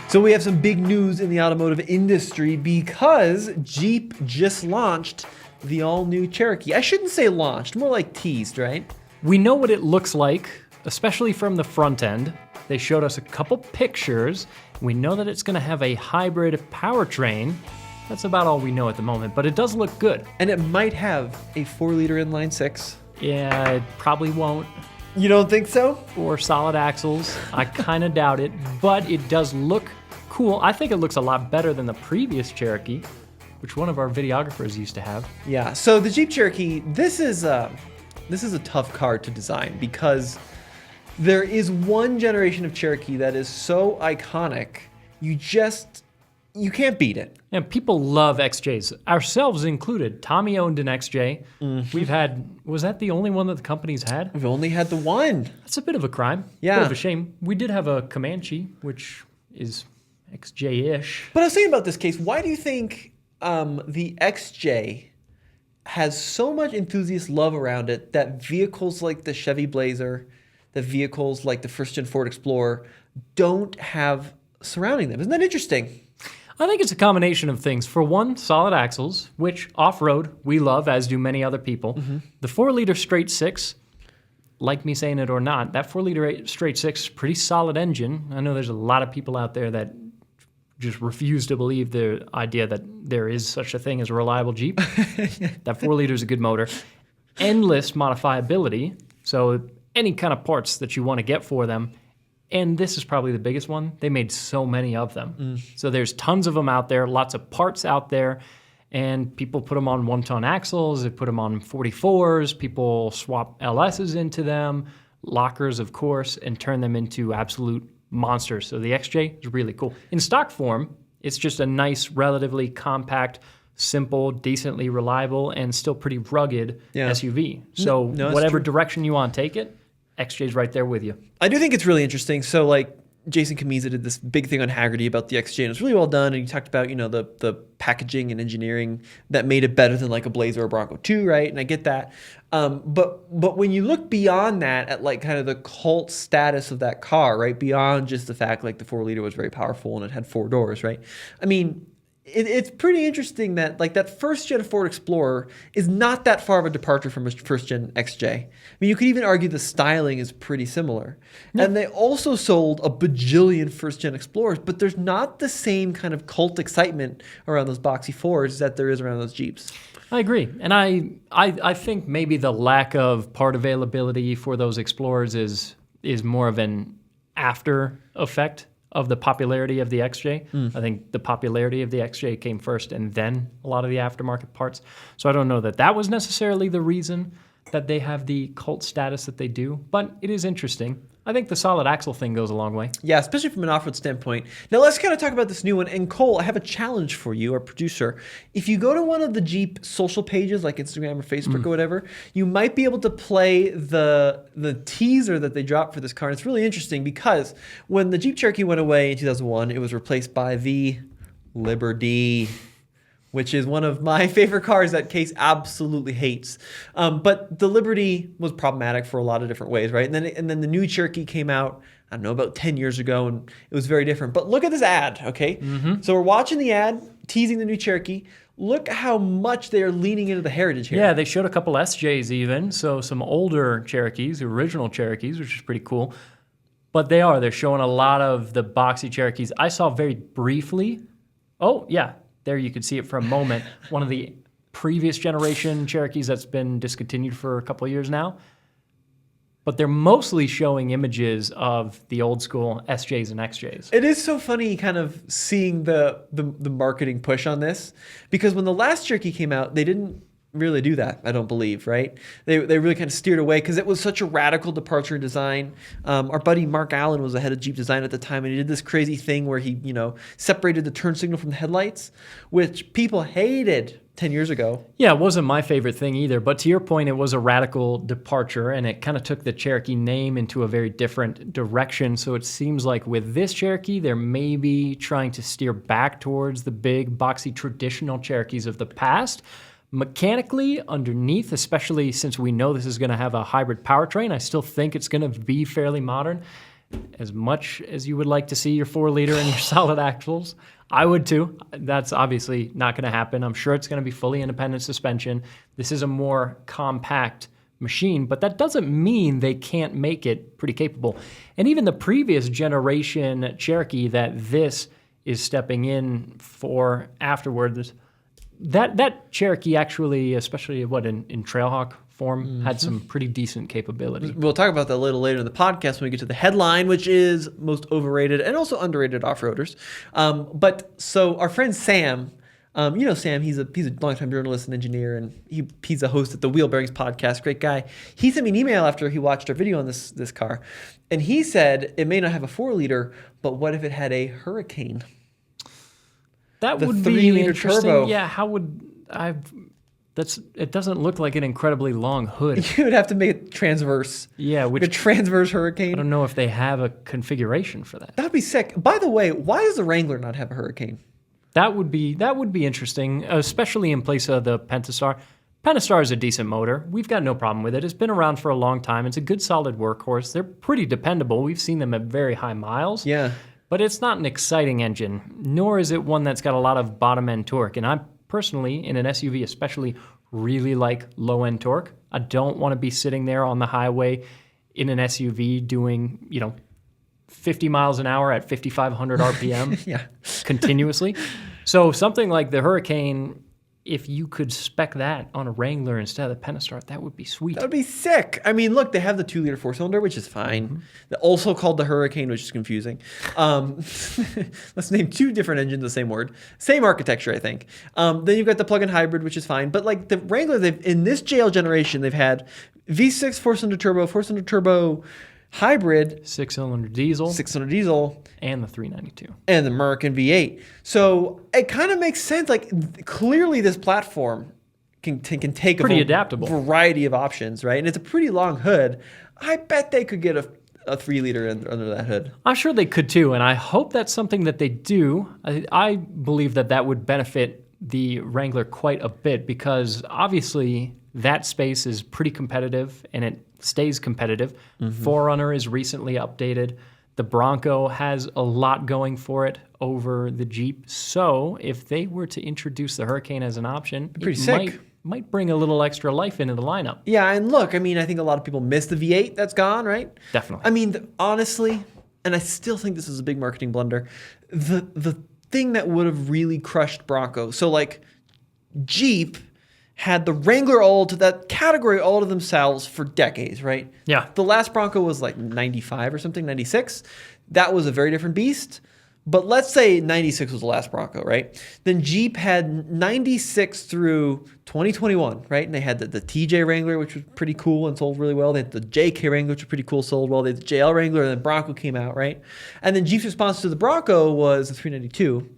So we have some big news in the automotive industry because Jeep just launched the all-new Cherokee. I shouldn't say launched, more like teased, right? We know what it looks like, especially from the front end. They showed us a couple pictures. We know that it's going to have a hybrid powertrain. That's about all we know at the moment, but it does look good. And it might have a 4-liter inline six. Yeah, it probably won't. You don't think so? Or solid axles. I kind of doubt it, but it does look cool. I think it looks a lot better than the previous Cherokee, which one of our videographers used to have. Yeah, so the Jeep Cherokee, this is a tough car to design because there is one generation of Cherokee that is so iconic, you can't beat it. And people love XJs, ourselves included. Tommy owned an XJ. We've had, was that the only one that the company's had? We've only had the one. That's a bit of a crime. Yeah. A bit of a shame. We did have a Comanche, which is XJ-ish. But I was thinking about this case. Why do you think the XJ has so much enthusiast love around it that vehicles like the Chevy Blazer, the vehicles like the first-gen Ford Explorer don't have surrounding them? Isn't that interesting? I think it's a combination of things. For one, solid axles, which off-road we love, as do many other people. The 4-liter straight six, like me saying it or not, that 4-liter straight six, pretty solid engine. I know there's a lot of people out there that just refuse to believe the idea that there is such a thing as a reliable Jeep. That 4-liter is a good motor. Endless modifiability, so any kind of parts that you want to get for them. And this is probably the biggest one. They made so many of them. So there's tons of them out there, lots of parts out there, and people put them on 1-ton axles, they put them on 44s, people swap LSs into them, lockers, of course, and turn them into absolute monsters. So the XJ is really cool. In stock form, it's just a nice, relatively compact, simple, decently reliable, and still pretty rugged SUV. So whatever direction you want to take it, XJ's right there with you. I do think it's really interesting. So like Jason Camiza did this big thing on Haggerty about the XJ, and it was really well done. And he talked about, the packaging and engineering that made it better than like a Blazer or Bronco 2, right? And I get that. But when you look beyond that at like kind of the cult status of that car, right? Beyond just the fact like the 4-liter was very powerful and it had 4 doors, right? I mean, it's pretty interesting that like that first-gen Ford Explorer is not that far of a departure from a first-gen XJ. I mean, you could even argue the styling is pretty similar. Yeah. And they also sold a bajillion first-gen Explorers, but there's not the same kind of cult excitement around those boxy Fords that there is around those Jeeps. I agree. And I think maybe the lack of part availability for those Explorers is more of an after effect of the popularity of the XJ. I think the popularity of the XJ came first and then a lot of the aftermarket parts. So I don't know that that was necessarily the reason that they have the cult status that they do, but it is interesting. I think the solid axle thing goes a long way. Yeah, especially from an off-road standpoint. Now let's kind of talk about this new one. And Cole, I have a challenge for you, our producer. If you go to one of the Jeep social pages, like Instagram or Facebook or whatever, you might be able to play the teaser that they dropped for this car. And it's really interesting because when the Jeep Cherokee went away in 2001, it was replaced by the Liberty, which is one of my favorite cars that Case absolutely hates. But the Liberty was problematic for a lot of different ways, right? And then the new Cherokee came out, I don't know, about 10 years ago, and it was very different. But look at this ad, okay? So we're watching the ad, teasing the new Cherokee. Look how much they are leaning into the heritage here. Yeah, they showed a couple SJs even, so some older Cherokees, original Cherokees, which is pretty cool. But they're showing a lot of the boxy Cherokees. I saw very briefly, there you could see it for a moment. One of the previous generation Cherokees that's been discontinued for a couple of years now. But they're mostly showing images of the old school SJs and XJs. It is so funny kind of seeing the marketing push on this, because when the last Cherokee came out, they didn't really do that, I don't believe, right? They really kind of steered away because it was such a radical departure in design. Our buddy Mark Allen was the head of Jeep design at the time, and he did this crazy thing where he, separated the turn signal from the headlights, which people hated 10 years ago. Yeah, it wasn't my favorite thing either, but to your point, it was a radical departure, and it kind of took the Cherokee name into a very different direction. So it seems like with this Cherokee, they're maybe trying to steer back towards the big, boxy, traditional Cherokees of the past. Mechanically, underneath, especially since we know this is going to have a hybrid powertrain, I still think it's going to be fairly modern. as much as you would like to see your 4-liter and your solid axles, I would too. That's obviously not going to happen. I'm sure it's going to be fully independent suspension. This is a more compact machine, but that doesn't mean they can't make it pretty capable. And even the previous generation Cherokee that this is stepping in for afterwards, that Cherokee actually, especially in Trailhawk form, had some pretty decent capability. We'll talk about that a little later in the podcast when we get to the headline, which is most overrated and also underrated off-roaders. But so our friend Sam, Sam, he's a longtime journalist and engineer, and he's a host at the Wheel Bearings podcast. Great guy. He sent me an email after he watched our video on this car, and he said it may not have a 4-liter, but what if it had a Hurricane? That The would be 3-liter interesting. turbo. Yeah, how would I? It doesn't look like an incredibly long hood. You would have to make it transverse. Yeah, A transverse Hurricane. I don't know if they have a configuration for that. That'd be sick. By the way, why does the Wrangler not have a Hurricane? That would be interesting, especially in place of the Pentastar. Pentastar is a decent motor. We've got no problem with it. It's been around for a long time. It's a good, solid workhorse. They're pretty dependable. We've seen them at very high miles. Yeah. But it's not an exciting engine, nor is it one that's got a lot of bottom-end torque. And I personally, in an SUV especially, really like low-end torque. I don't want to be sitting there on the highway in an SUV doing, 50 miles an hour at 5,500 RPM Yeah. continuously. So something like the Hurricane, if you could spec that on a Wrangler instead of the Pentastar, that would be sweet. That would be sick. I mean, look, they have the 2-liter 4-cylinder, which is fine. They're also called the Hurricane, which is confusing. Let's name 2 different engines, the same word. Same architecture, I think. Then you've got the plug-in hybrid, which is fine. But like the Wrangler, in this JL generation, they've had V6 4-cylinder turbo hybrid, 6-cylinder diesel, 6-cylinder diesel, and the 392. and the American V8. So it kind of makes sense. Like clearly, this platform can take Pretty a adaptable variety of options, right? And it's a pretty long hood. I bet they could get a 3-liter under that hood. I'm sure they could too, and I hope that's something that they do. I believe that would benefit the Wrangler quite a bit because obviously that space is pretty competitive and it stays competitive. 4Runner is recently updated. The Bronco has a lot going for it over the Jeep. So if they were to introduce the Hurricane as an option, Pretty it sick. might bring a little extra life into the lineup. Yeah, and look, I mean, I think a lot of people miss the V8 that's gone, right? Definitely. I mean, honestly, and I still think this is a big marketing blunder, the thing that would have really crushed Bronco, so like Jeep had the Wrangler all to that category all to themselves for decades, right? Yeah. The last Bronco was like 95 or something, 96. That was a very different beast. But let's say 96 was the last Bronco, right? Then Jeep had 96 through 2021, right? And they had the TJ Wrangler, which was pretty cool and sold really well. They had the JK Wrangler, which was pretty cool, sold well. They had the JL Wrangler, and then Bronco came out, right? And then Jeep's response to the Bronco was the 392,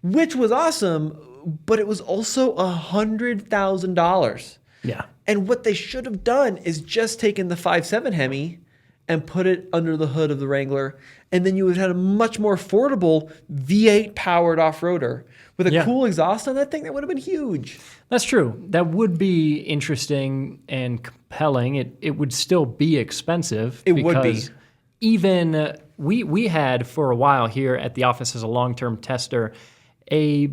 which was awesome, but it was also $100,000. Yeah. And what they should have done is just taken the 5.7 Hemi and put it under the hood of the Wrangler, and then you would have had a much more affordable V8 powered off-roader with a cool exhaust on that thing. That would have been huge. That's true. That would be interesting and compelling. It would still be expensive. It would be. Because even we had for a while here at the office as a long-term tester a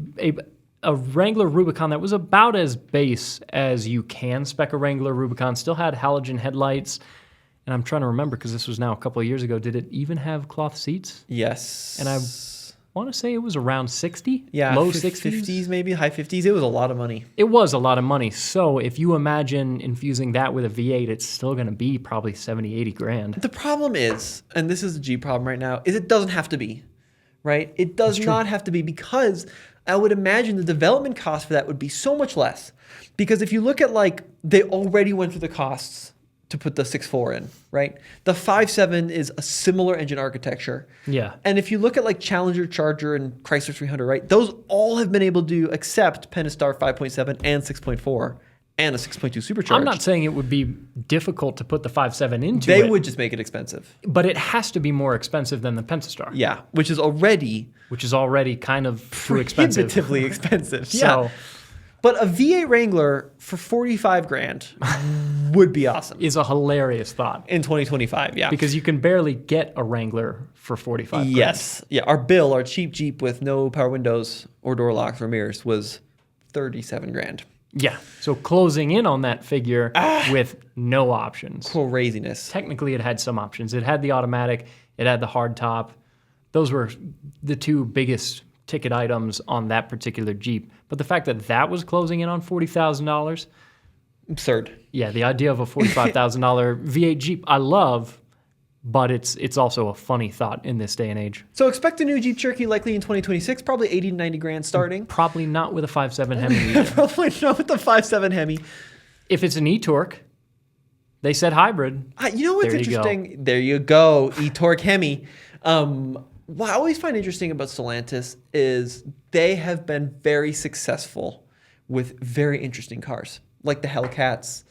Wrangler Rubicon that was about as base as you can spec a Wrangler Rubicon. Still had halogen headlights. And I'm trying to remember because this was now a couple of years ago. Did it even have cloth seats? Yes. And I want to say it was around 60? Yeah, low 60s? 60s? Maybe, high 50s. It was a lot of money. It was a lot of money. So if you imagine infusing that with a V8, it's still going to be probably 70, 80 grand. The problem is, and this is the Jeep problem right now, is it doesn't have to be, right? It does not have to be because I would imagine the development cost for that would be so much less. Because if you look at like, they already went through the costs to put the 6.4 in, right? The 5.7 is a similar engine architecture. Yeah. And if you look at like Challenger, Charger, and Chrysler 300, right? Those all have been able to accept Pentastar 5.7 and 6.4 and a 6.2 supercharged. I'm not saying it would be difficult to put the 5.7 into They it. would just make it expensive. But it has to be more expensive than the Pentastar. Yeah, which is already Which is already kind of too expensive. prohibitively expensive. So, But a V8 Wrangler for 45 grand would be awesome Is a hilarious thought. in 2025. Yeah. Because you can barely get a Wrangler for 45 grand. Yes. Yeah. Our cheap Jeep with no power windows or door locks or mirrors was 37 grand. Yeah. So closing in on that figure with no options. Craziness. Technically, it had some options. It had the automatic. It had the hard top. Those were the two biggest ticket items on that particular Jeep. But the fact that that was closing in on $40,000, Absurd. yeah, the idea of a $45,000 V8 Jeep, I love, but it's also a funny thought in this day and age. So expect a new Jeep Cherokee likely in 2026, probably 80 to 90 grand starting. Probably not with a 5.7 Hemi either. Probably not with the 5.7 Hemi. If it's an e-torque, they said hybrid. You know what's There you go. interesting? There you go, e-torque Hemi. What I always find interesting about Stellantis is they have been very successful with very interesting cars, like the Hellcats.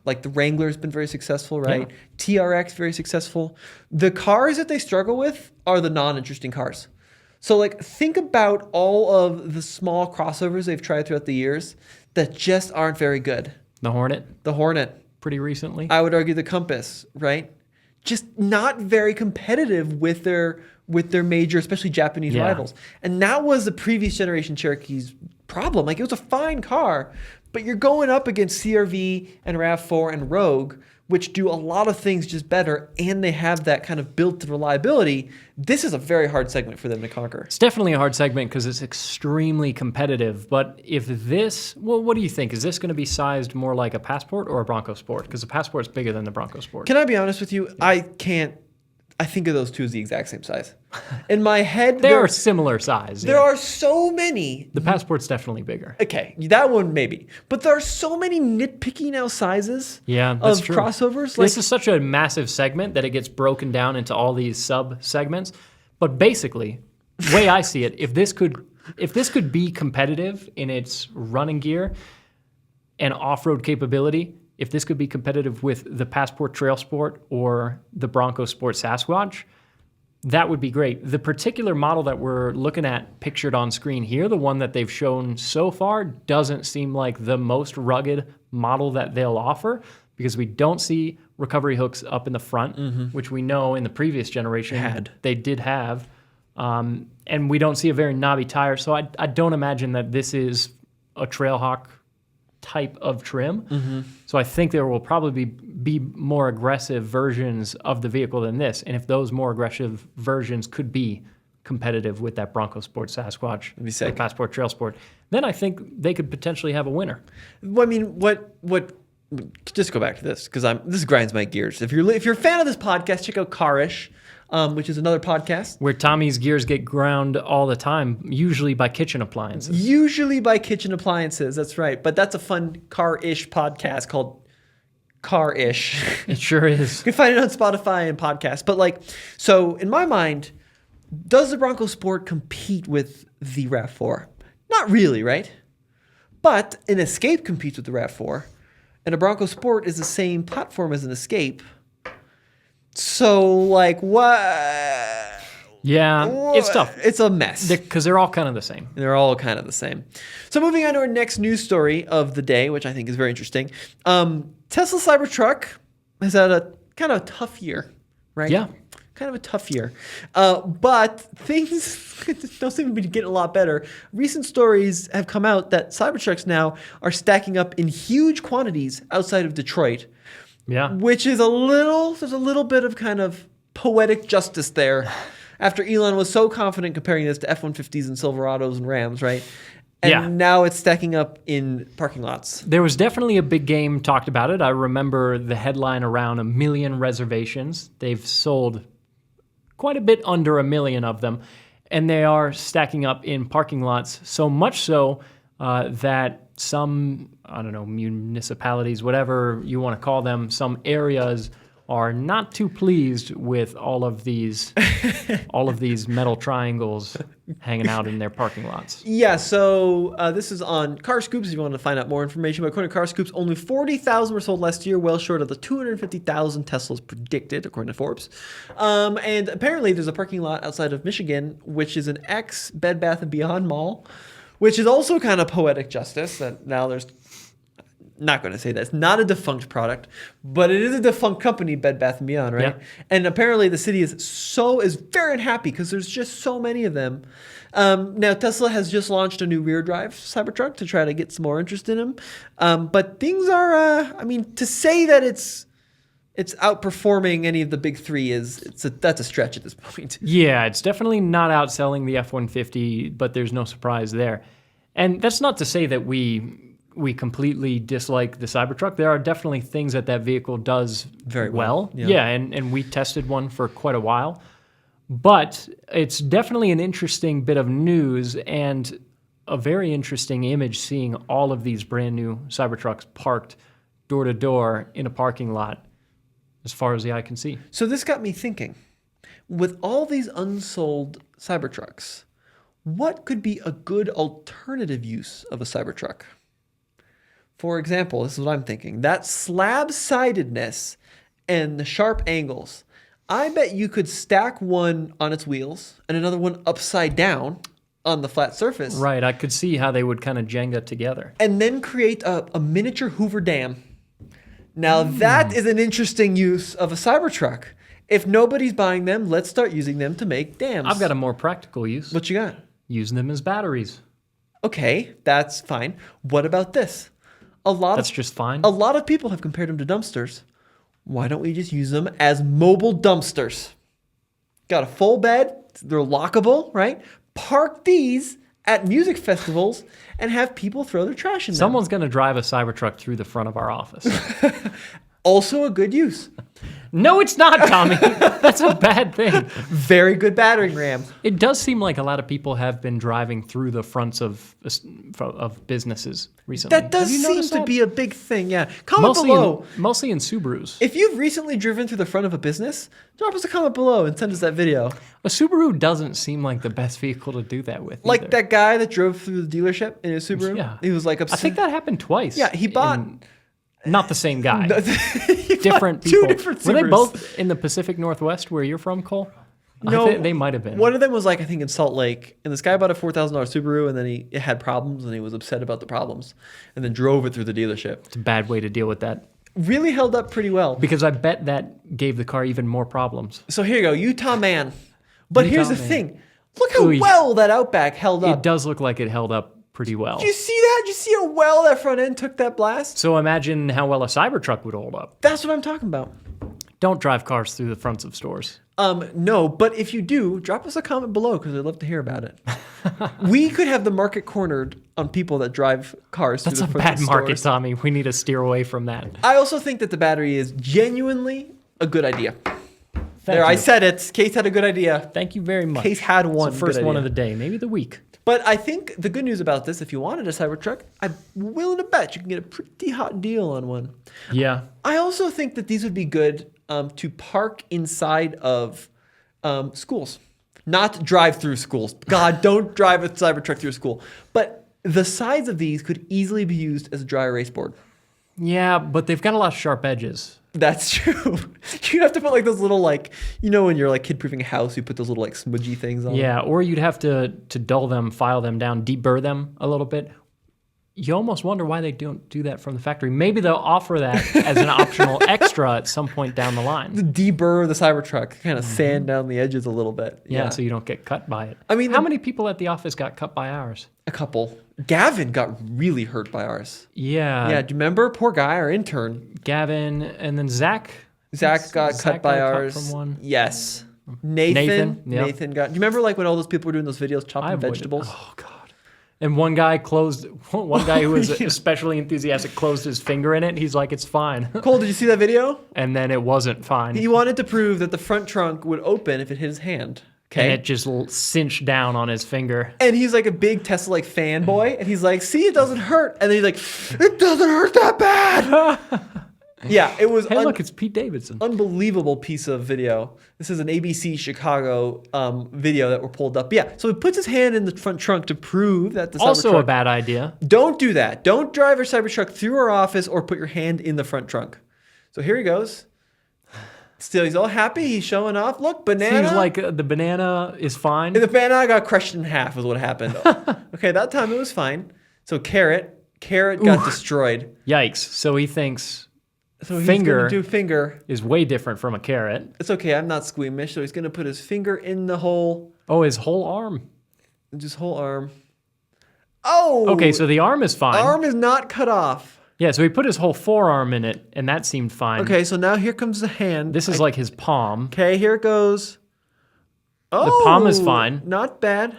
Like the Wrangler's been very successful, right? Yeah. TRX very successful. The cars that they struggle with are the non-interesting cars. So like think about all of the small crossovers they've tried throughout the years that just aren't very good. The Hornet, The Hornet, pretty recently. I would argue the Compass, right? Just not very competitive with their major, especially Japanese Yeah. rivals. And that was the previous generation Cherokee's problem. Like it was a fine car, but you're going up against CRV and RAV4 and Rogue, which do a lot of things just better, and they have that kind of built-in reliability. This is a very hard segment for them to conquer. It's definitely a hard segment because it's extremely competitive. But if this, well, what do you think? Is this going to be sized more like a Passport or a Bronco Sport? Because the Passport's bigger than the Bronco Sport. Can I be honest with you? I think of those two as the exact same size. In my head, They are similar size. there are so many. The Passport's definitely bigger. Okay, that one maybe. But there are so many nitpicky now sizes Yeah, that's of true. crossovers. This is such a massive segment that it gets broken down into all these sub-segments. But basically, the way I see it, if this could be competitive in its running gear and off-road capability, if this could be competitive with the Passport Trail Sport or the Bronco Sport Sasquatch, that would be great. The particular model that we're looking at pictured on screen here, the one that they've shown so far, doesn't seem like the most rugged model that they'll offer because we don't see recovery hooks up in the front, which we know in the previous generation they did have. And we don't see a very knobby tire, so I don't imagine that this is a Trailhawk type of trim. So I think there will probably be more aggressive versions of the vehicle than this. And if those more aggressive versions could be competitive with that Bronco Sport Sasquatch, the Passport Trail Sport, then I think they could potentially have a winner. Well, I mean, what? Just go back to this because this grinds my gears. If you're a fan of this podcast, check out Carish, which is another podcast. Where Tommy's gears get ground all the time, usually by kitchen appliances. That's right. But that's a fun car-ish podcast called Car-ish. It sure is. You can find it on Spotify and podcasts. But so in my mind, does the Bronco Sport compete with the RAV4? Not really, right? But an Escape competes with the RAV4, and a Bronco Sport is the same platform as an Escape. So, what? Yeah, it's tough. It's a mess. Because they're all kind of the same. They're all kind of the same. So moving on to our next news story of the day, which I think is very interesting. Tesla Cybertruck has had a kind of tough year, right? Yeah. Kind of a tough year. But things don't seem to be getting a lot better. Recent stories have come out that Cybertrucks now are stacking up in huge quantities outside of Detroit. Yeah. Which is there's a little bit of kind of poetic justice there after Elon was so confident comparing this to F-150s and Silverados and Rams, right? And now it's stacking up in parking lots. There was definitely a big game talked about it. I remember the headline around 1 million reservations. They've sold quite a bit under 1 million of them, and they are stacking up in parking lots, so much so that some, I don't know, municipalities, whatever you want to call them, some areas are not too pleased with all of these metal triangles hanging out in their parking lots. Yeah, so this is on Car Scoops if you want to find out more information. But according to Car Scoops, only 40,000 were sold last year, well short of the 250,000 Teslas predicted, according to Forbes. And apparently there's a parking lot outside of Michigan, which is an ex-Bed Bath & Beyond mall, which is also kind of poetic justice that now there's, not going to say that it's not a defunct product, but it is a defunct company, Bed Bath & Beyond, right? Yeah. And apparently the city is very unhappy because there's just so many of them. Now Tesla has just launched a new rear drive Cybertruck to try to get some more interest in them. But things are, to say that it's outperforming any of the big three that's a stretch at this point. Yeah, it's definitely not outselling the F-150, but there's no surprise there. And that's not to say that we completely dislike the Cybertruck. There are definitely things that vehicle does very well. Yeah, and we tested one for quite a while. But it's definitely an interesting bit of news and a very interesting image seeing all of these brand new Cybertrucks parked door to door in a parking lot as far as the eye can see. So this got me thinking, with all these unsold Cybertrucks, what could be a good alternative use of a Cybertruck? For example, this is what I'm thinking. That slab-sidedness and the sharp angles. I bet you could stack one on its wheels and another one upside down on the flat surface. Right, I could see how they would kind of Jenga together. And then create a miniature Hoover Dam. Now that is an interesting use of a Cybertruck. If nobody's buying them, let's start using them to make dams. I've got a more practical use. What you got? Using them as batteries. Okay, that's fine. What about this? That's just fine. A lot of people have compared them to dumpsters. Why don't we just use them as mobile dumpsters? Got a full bed, they're lockable, right? Park these at music festivals and have people throw their trash in them. Someone's going to drive a Cybertruck through the front of our office. Also a good use. No, it's not, Tommy. That's a bad thing. Very good battering ram. It does seem like a lot of people have been driving through the fronts of businesses recently. That does seem to be a big thing, yeah. Comment below. Mostly in Subarus. If you've recently driven through the front of a business, drop us a comment below and send us that video. A Subaru doesn't seem like the best vehicle to do that with. Like either. that guy that drove through the dealership in his Subaru? Yeah. He was like upset. I think that happened twice. Yeah, he bought... Not the same guy. He Different bought people. Two different Subarus. Were they both in the Pacific Northwest where you're from, Cole? No, I think they might have been. One of them was like, I think in Salt Lake, and this guy bought a $4,000 Subaru, and then it had problems, and he was upset about the problems, and then drove it through the dealership. It's a bad way to deal with that. Really held up pretty well. Because I bet that gave the car even more problems. So here you go, Utah man. But here's the thing. Look how Ooh, well that Outback held up. It does look like it held up pretty well. Did you see that? Did you see how well that front end took that blast? So imagine how well a Cybertruck would hold up. That's what I'm talking about. Don't drive cars through the fronts of stores. No, but if you do, drop us a comment below because I'd love to hear about it. We could have the market cornered on people that drive cars through the fronts of stores. That's a bad market, Tommy. We need to steer away from that. I also think that the battery is genuinely a good idea. I said it. Case had a good idea. Thank you very much. Case had one. It's the first one of the day, maybe the week. But I think the good news about this, if you wanted a Cybertruck, I'm willing to bet you can get a pretty hot deal on one. Yeah. I also think that these would be good to park inside of schools, not drive through schools. God, don't drive a Cybertruck through a school. But the sides of these could easily be used as a dry erase board. Yeah, but they've got a lot of sharp edges. That's true. You'd have to put like those little like, when you're like kid-proofing a house, you put those little like smudgy things on. Yeah, or you'd have to dull them, file them down, deburr them a little bit. You almost wonder why they don't do that from the factory. Maybe they'll offer that as an optional extra at some point down the line. Deburr the Cybertruck, kind of sand down the edges a little bit. Yeah, so you don't get cut by it. I mean, how many people at the office got cut by ours? A couple. Gavin got really hurt by ours. Yeah. Yeah, do you remember? Poor guy, our intern. Gavin, and then Zach. Zach got cut by ours. Cut from one. Yes. Nathan got. Do you remember like when all those people were doing those videos chopping vegetables? Oh God. And one guy who was especially enthusiastic closed his finger in it. He's like, it's fine. Cole, did you see that video? And then it wasn't fine. He wanted to prove that the front trunk would open if it hit his hand. Okay. And it just cinched down on his finger. And he's like a big Tesla like fanboy. And he's like, see, it doesn't hurt. And then he's like, it doesn't hurt that bad. Yeah, it was. Hey, look, it's Pete Davidson. Unbelievable piece of video. This is an ABC Chicago video that were pulled up. Yeah, so he puts his hand in the front trunk to prove that the also Cybertruck. A bad idea. Don't do that. Don't drive your Cybertruck through our office or put your hand in the front trunk. So here he goes. Still, he's all happy. He's showing off. Look, banana. Seems like the banana is fine. The banana got crushed in half is what happened. Okay, that time it was fine. So carrot got destroyed. Yikes. So he thinks So finger he's going to do finger. is way different from a carrot. It's okay. I'm not squeamish. So he's going to put his finger in the hole. Oh, his whole arm. Just whole arm. Oh! Okay, so the arm is fine. Arm is not cut off. Yeah, so he put his whole forearm in it, and that seemed fine. Okay, so now here comes the hand. This is like his palm. Okay, here it goes. Oh! The palm is fine. Not bad.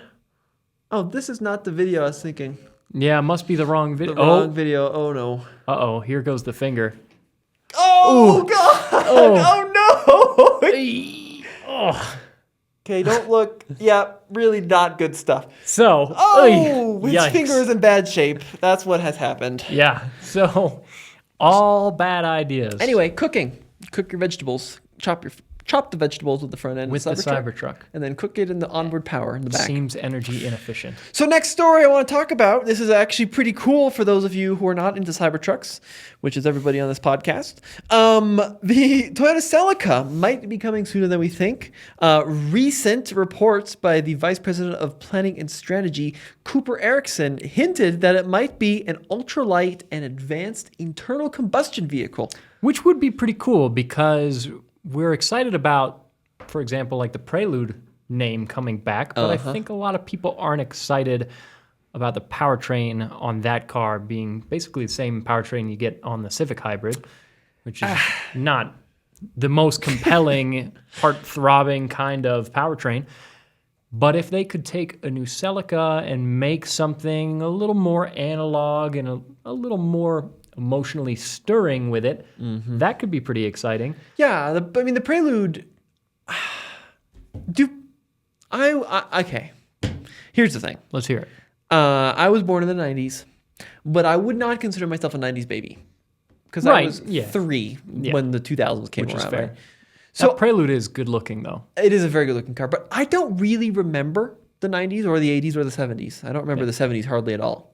Oh, this is not the video I was thinking. Yeah, it must be the wrong video. The wrong video. Oh, no. Uh-oh, here goes the finger. Oh, God! Oh, no! Oh. Okay, don't look. Yeah, really not good stuff. So, His yikes. finger is in bad shape. That's what has happened. Yeah, so all bad ideas. Anyway, cooking. Cook your vegetables. Chop the vegetables with the front end. With the Cybertruck. Cybertruck. And then cook it in the onward power in the back. Seems energy inefficient. So next story I want to talk about, this is actually pretty cool for those of you who are not into Cybertrucks, which is everybody on this podcast. The Toyota Celica might be coming sooner than we think. Recent reports by the Vice President of Planning and Strategy, Cooper Erickson, hinted that it might be an ultralight and advanced internal combustion vehicle. Which would be pretty cool because we're excited about, for example, like the Prelude name coming back, but I think a lot of people aren't excited about the powertrain on that car being basically the same powertrain you get on the Civic Hybrid, which is not the most compelling, heart-throbbing kind of powertrain. But if they could take a new Celica and make something a little more analog and a little more emotionally stirring with it, that could be pretty exciting. Yeah, the Prelude. Okay. Here's the thing. Let's hear it. I was born in the 90s, but I would not consider myself a 90s baby because I was 3 when the 2000s came Which around. is fair. Right? So That Prelude is good looking though. it is a very good looking car, but I don't really remember the 90s or the 80s or the 70s. I don't remember the 70s hardly at all.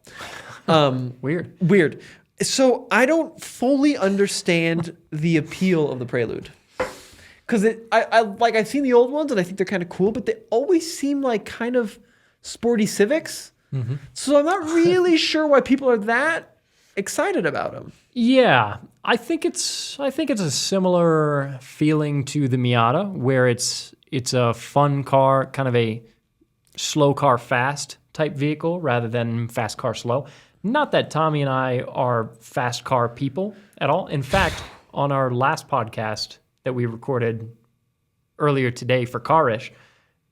Weird. So I don't fully understand the appeal of the Prelude. Because I've seen the old ones and I think they're kind of cool, but they always seem like kind of sporty Civics. So I'm not really sure why people are that excited about them. Yeah, I think it's a similar feeling to the Miata, where it's a fun car, kind of a slow car fast type vehicle rather than fast car slow. Not that Tommy and I are fast car people at all. In fact, on our last podcast that we recorded earlier today for Carish,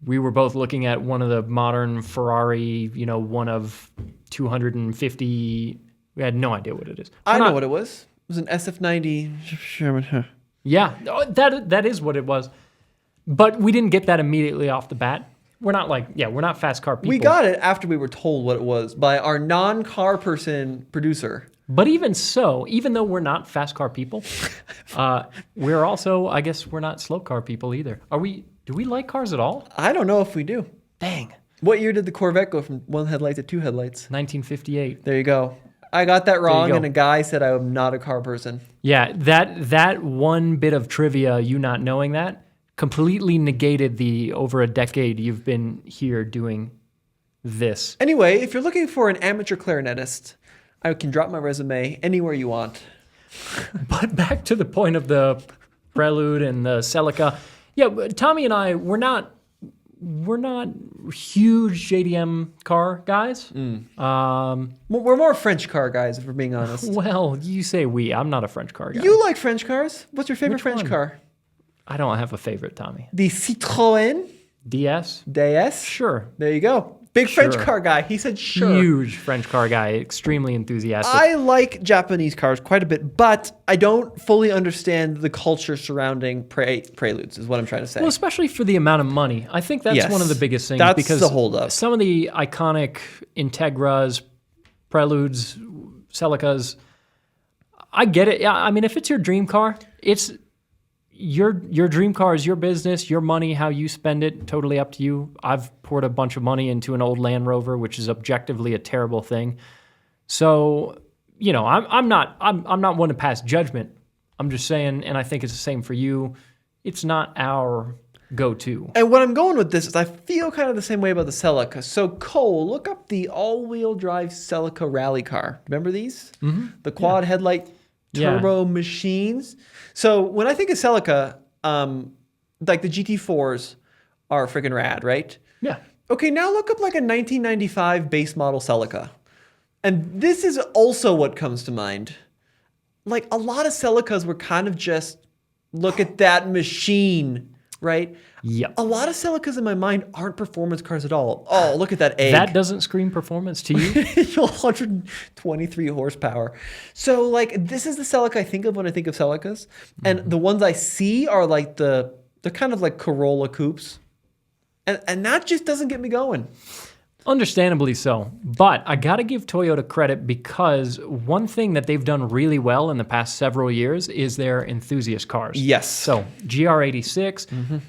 we were both looking at one of the modern Ferrari, one of 250. We had no idea what it is. I know what it was. It was an SF90 Sherman. Yeah, that is what it was. But we didn't get that immediately off the bat. We're not fast car people. We got it after we were told what it was by our non-car person producer. But even so, even though we're not fast car people, we're also, I guess, we're not slow car people either. Do we like cars at all? I don't know if we do. Dang. What year did the Corvette go from 1 headlight to 2 headlights? 1958. There you go. I got that wrong, and a guy said I'm not a car person. Yeah, that one bit of trivia, you not knowing that, completely negated the over a decade you've been here doing this. Anyway, if you're looking for an amateur clarinetist, I can drop my resume anywhere you want. But back to the point of the Prelude and the Celica. Yeah, Tommy and I, we're not huge JDM car guys. We're more French car guys, if we're being honest. Well, you say we. I'm not a French car guy. You like French cars? What's your favorite Which French one? car? I don't have a favorite, Tommy. The Citroën DS? DS? Sure. There you go. Big French Sure. car guy. He said sure. Huge French car guy, extremely enthusiastic. I like Japanese cars quite a bit, but I don't fully understand the culture surrounding Preludes, is what I'm trying to say. Well, especially for the amount of money. I think that's Yes. one of the biggest things. That's because the holdup. some of the iconic Integras, Preludes, Celicas, I get it. Yeah, I mean, if it's your dream car, it's your dream car is your business, your money, how you spend it, totally up to you. I've poured a bunch of money into an old Land Rover, which is objectively a terrible thing. So, I'm not one to pass judgment. I'm just saying, and I think it's the same for you. it's not our go-to. And what I'm going with this is I feel kind of the same way about the Celica. So Cole, look up the all-wheel drive Celica rally car. Remember these? Mm-hmm. The quad headlight turbo machines. So when I think of Celica, like the GT4s are freaking rad, right? Yeah. Okay, now look up like a 1995 base model Celica. And this is also what comes to mind. Like a lot of Celicas were kind of just, look at that machine, right? Yep. A lot of Celicas in my mind aren't performance cars at all. Oh, look at that egg. That doesn't scream performance to you? 123 horsepower. So like this is the Celica I think of when I think of Celicas. And the ones I see are like they're kind of like Corolla coupes. And that just doesn't get me going. Understandably so. But I got to give Toyota credit because one thing that they've done really well in the past several years is their enthusiast cars. Yes. So GR86,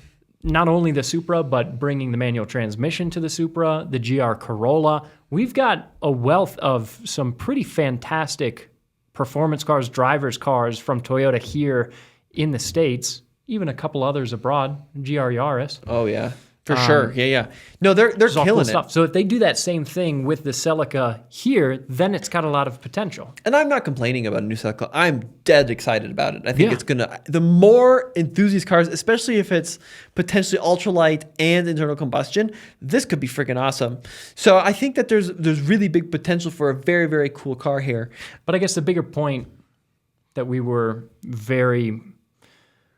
not only the Supra, but bringing the manual transmission to the Supra, the GR Corolla. We've got a wealth of some pretty fantastic performance cars, drivers' cars from Toyota here in the States, even a couple others abroad, GR Yaris. Oh, yeah. For sure. Yeah. No, they're killing it. Stuff. So if they do that same thing with the Celica here, then it's got a lot of potential. And I'm not complaining about a new Celica. I'm dead excited about it. I think it's the more enthusiast cars, especially if it's potentially ultralight and internal combustion, this could be freaking awesome. So I think that there's really big potential for a very, very cool car here. But I guess the bigger point that we were very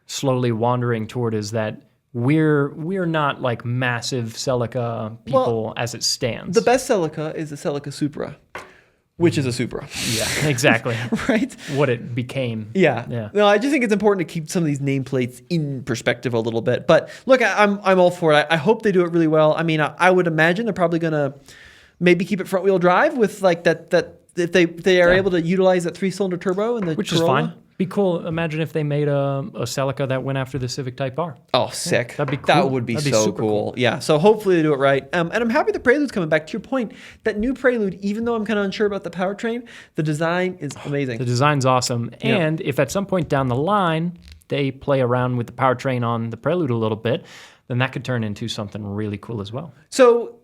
slowly wandering toward is that we're not like massive Celica people as it stands. The best Celica is the Celica Supra, which is a Supra. Yeah, exactly. Right? What it became. Yeah. No, I just think it's important to keep some of these nameplates in perspective a little bit. But look, I'm all for it. I hope they do it really well. I mean, I would imagine they're probably gonna maybe keep it front wheel drive with like that if they are able to utilize that 3-cylinder turbo and the which Corolla. is fine. Be cool. Imagine if they made a Celica that went after the Civic Type R. Oh, sick. That'd be cool. That would be so cool. Yeah. So hopefully they do it right. And I'm happy the Prelude's coming back. To your point, that new Prelude, even though I'm kind of unsure about the powertrain, the design is amazing. The design's awesome. And if at some point down the line they play around with the powertrain on the Prelude a little bit, then that could turn into something really cool as well. So,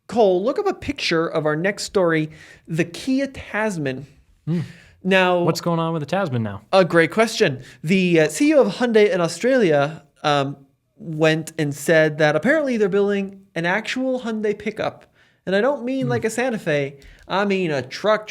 Cole, look up a picture of our next story, the Kia Tasman. Now, what's going on with the Tasman now? A great question. The CEO of Hyundai in Australia went and said that apparently they're building an actual Hyundai pickup. And I don't mean like a Santa Fe. I mean a truck.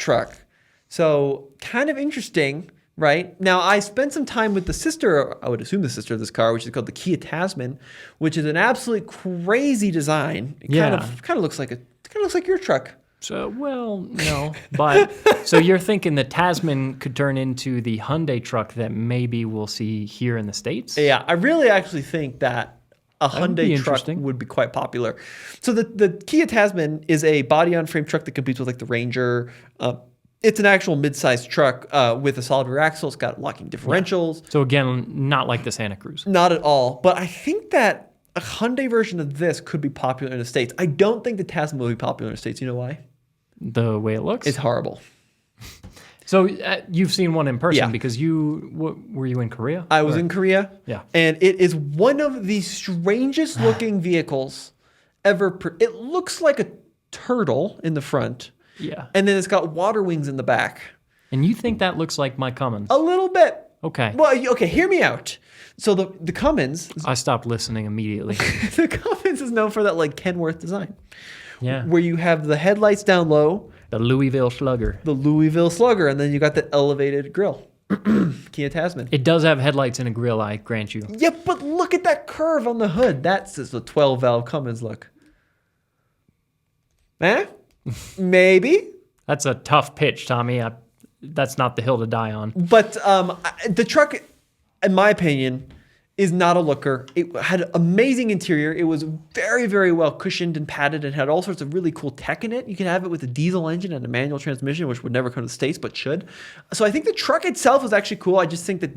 So kind of interesting, right? Now, I spent some time with the sister, I would assume the sister of this car, which is called the Kia Tasman, which is an absolutely crazy design. It kind of looks like your truck. So, well, no, but so you're thinking the Tasman could turn into the Hyundai truck that maybe we'll see here in the States? Yeah, I really actually think that a Hyundai truck would be quite popular. So the Kia Tasman is a body-on-frame truck that competes with like the Ranger. It's an actual mid-sized truck with a solid rear axle. It's got locking differentials. Yeah. So again, not like the Santa Cruz. Not at all. But I think that a Hyundai version of this could be popular in the States. I don't think the Tasman will be popular in the States. You know why? The way it looks? It's horrible. So you've seen one in person because were you in Korea? I was in Korea. Yeah. And it is one of the strangest looking vehicles ever. It looks like a turtle in the front. Yeah. And then it's got water wings in the back. And you think that looks like my Cummins? A little bit. Okay. Well, okay, hear me out. So the Cummins. I stopped listening immediately. The Cummins is known for that like Kenworth design. Yeah. Where you have the headlights down low. The Louisville Slugger. The Louisville Slugger. And then you got the elevated grille. Kia Tasman. It does have headlights and a grille, I grant you. Yeah, but look at that curve on the hood. That's just a 12-valve Cummins look. Maybe. That's a tough pitch, Tommy. That's not the hill to die on. But the truck, in my opinion, is not a looker. It had amazing interior. It was very, very well cushioned and padded and had all sorts of really cool tech in it. You can have it with a diesel engine and a manual transmission, which would never come to the States, but should. So I think the truck itself is actually cool. I just think that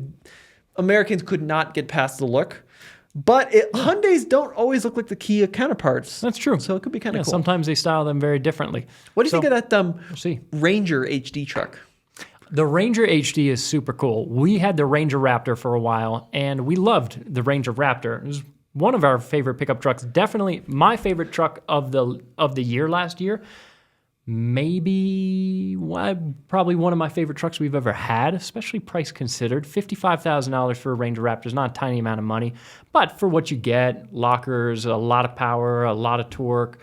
Americans could not get past the look. But Hyundais don't always look like the Kia counterparts. That's true. So it could be kind of cool. Sometimes they style them very differently. What do you think of that see. Ranger HD truck? The Ranger HD is super cool. We had the Ranger Raptor for a while, and we loved the Ranger Raptor. It was one of our favorite pickup trucks. Definitely my favorite truck of the year last year. Probably one of my favorite trucks we've ever had, especially price considered. $55,000 for a Ranger Raptor is not a tiny amount of money, but for what you get, lockers, a lot of power, a lot of torque,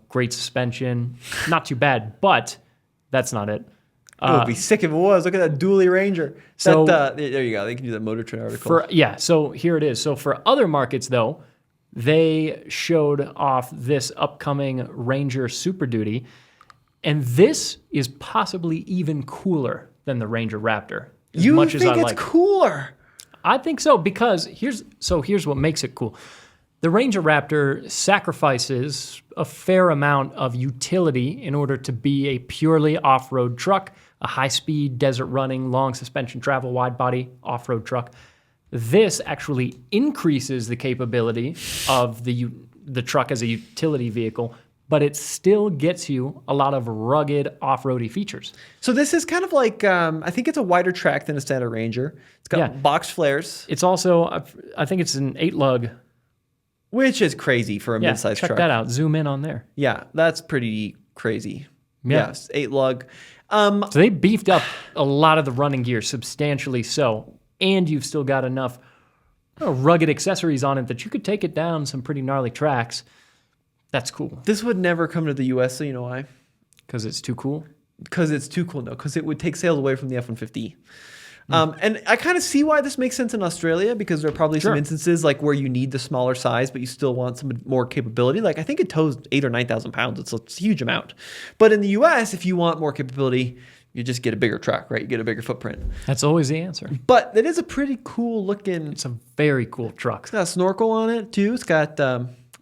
great suspension, not too bad, but that's not it. It would be sick if it was. Look at that dually Ranger. So there you go. They can do that Motor Trend article. So here it is. So for other markets, though, they showed off this upcoming Ranger Super Duty, and this is possibly even cooler than the Ranger Raptor. You think it's cooler? I think so, because here's what makes it cool. The Ranger Raptor sacrifices a fair amount of utility in order to be a purely off-road truck, a high-speed, desert-running, long suspension travel, wide-body off-road truck. This actually increases the capability of the truck as a utility vehicle, but it still gets you a lot of rugged off-roady features. So this is kind of like, I think it's a wider track than a standard Ranger. It's got box flares. It's also, I think it's an 8-lug. Which is crazy for a mid-sized truck. Check that out. Zoom in on there. Yeah, that's pretty crazy. Yeah. Yes, 8-lug. So they beefed up a lot of the running gear, substantially so. And you've still got enough rugged accessories on it that you could take it down some pretty gnarly tracks. That's cool. This would never come to the U.S., so you know why? Because it's too cool? Because it's too cool, no. Because it would take sales away from the F-150. And I kind of see why this makes sense in Australia, because there are probably some instances like where you need the smaller size, but you still want some more capability. Like I think it tows 8,000 or 9,000 pounds. It's a huge amount. But in the U.S., if you want more capability, you just get a bigger truck, right? You get a bigger footprint. That's always the answer. But it is a pretty cool looking. It's a very cool truck. It's got a snorkel on it too. It's got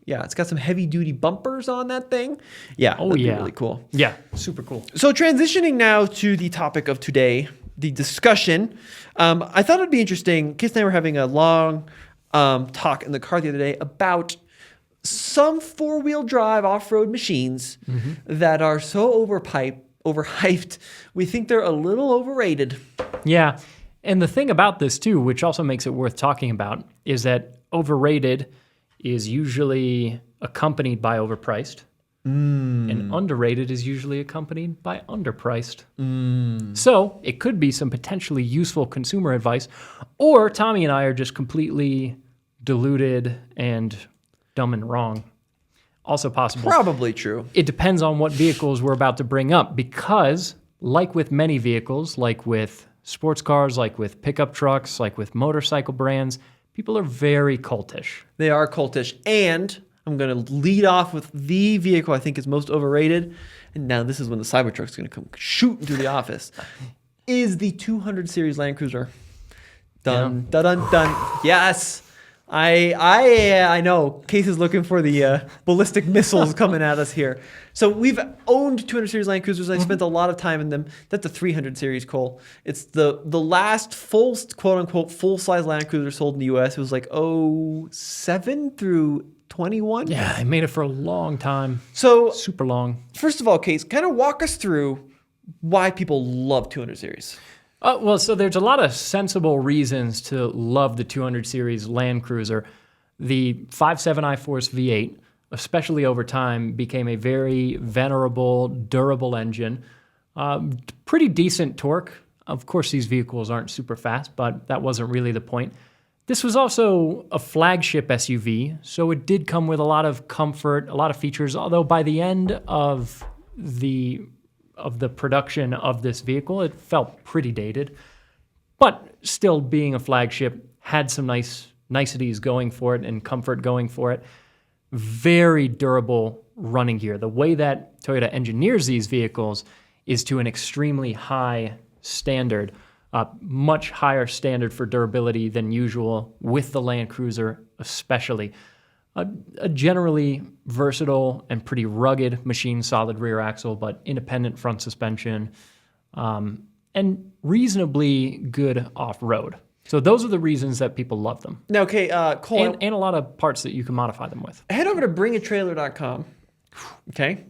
it's got some heavy duty bumpers on that thing. Yeah, that'd be really cool. Yeah, super cool. So transitioning now to the topic of today, the discussion. I thought it'd be interesting. Keith and I were having a long talk in the car the other day about some 4-wheel drive off-road machines that are so overhyped, we think they're a little overrated. Yeah. And the thing about this too, which also makes it worth talking about, is that overrated is usually accompanied by overpriced. And underrated is usually accompanied by underpriced. So it could be some potentially useful consumer advice, or Tommy and I are just completely deluded and dumb and wrong. Also possible. Probably true. It depends on what vehicles we're about to bring up, because like with many vehicles, like with sports cars, like with pickup trucks, like with motorcycle brands, people are very cultish. They are cultish. And I'm going to lead off with the vehicle I think is most overrated. And now this is when the Cybertruck's going to come shooting through the office. Is the 200 series Land Cruiser. Dun, dun, dun, dun. Yes. I know. Case is looking for the ballistic missiles coming at us here. So we've owned 200 series Land Cruisers. I spent a lot of time in them. That's the 300 series, Cole. It's the last full, quote unquote, full size Land Cruiser sold in the U.S. It was like 07 through 21. Yeah, I made it for a long time. So super long. First of all, Case, kind of walk us through why people love 200 series. So there's a lot of sensible reasons to love the 200 series Land Cruiser. The 5.7 I-Force V8, especially over time, became a very venerable, durable engine. Pretty decent torque. Of course, these vehicles aren't super fast, but that wasn't really the point. This was also a flagship SUV, so it did come with a lot of comfort, a lot of features, although by the end of the production of this vehicle, it felt pretty dated. But still, being a flagship, had some niceties going for it and comfort going for it. Very durable running gear. The way that Toyota engineers these vehicles is to an extremely high standard, much higher standard for durability than usual with the Land Cruiser especially. A generally versatile and pretty rugged machine, solid rear axle, but independent front suspension, and reasonably good off-road. So those are the reasons that people love them. Now, okay, Cole. And a lot of parts that you can modify them with. Head over to bringatrailer.com, okay?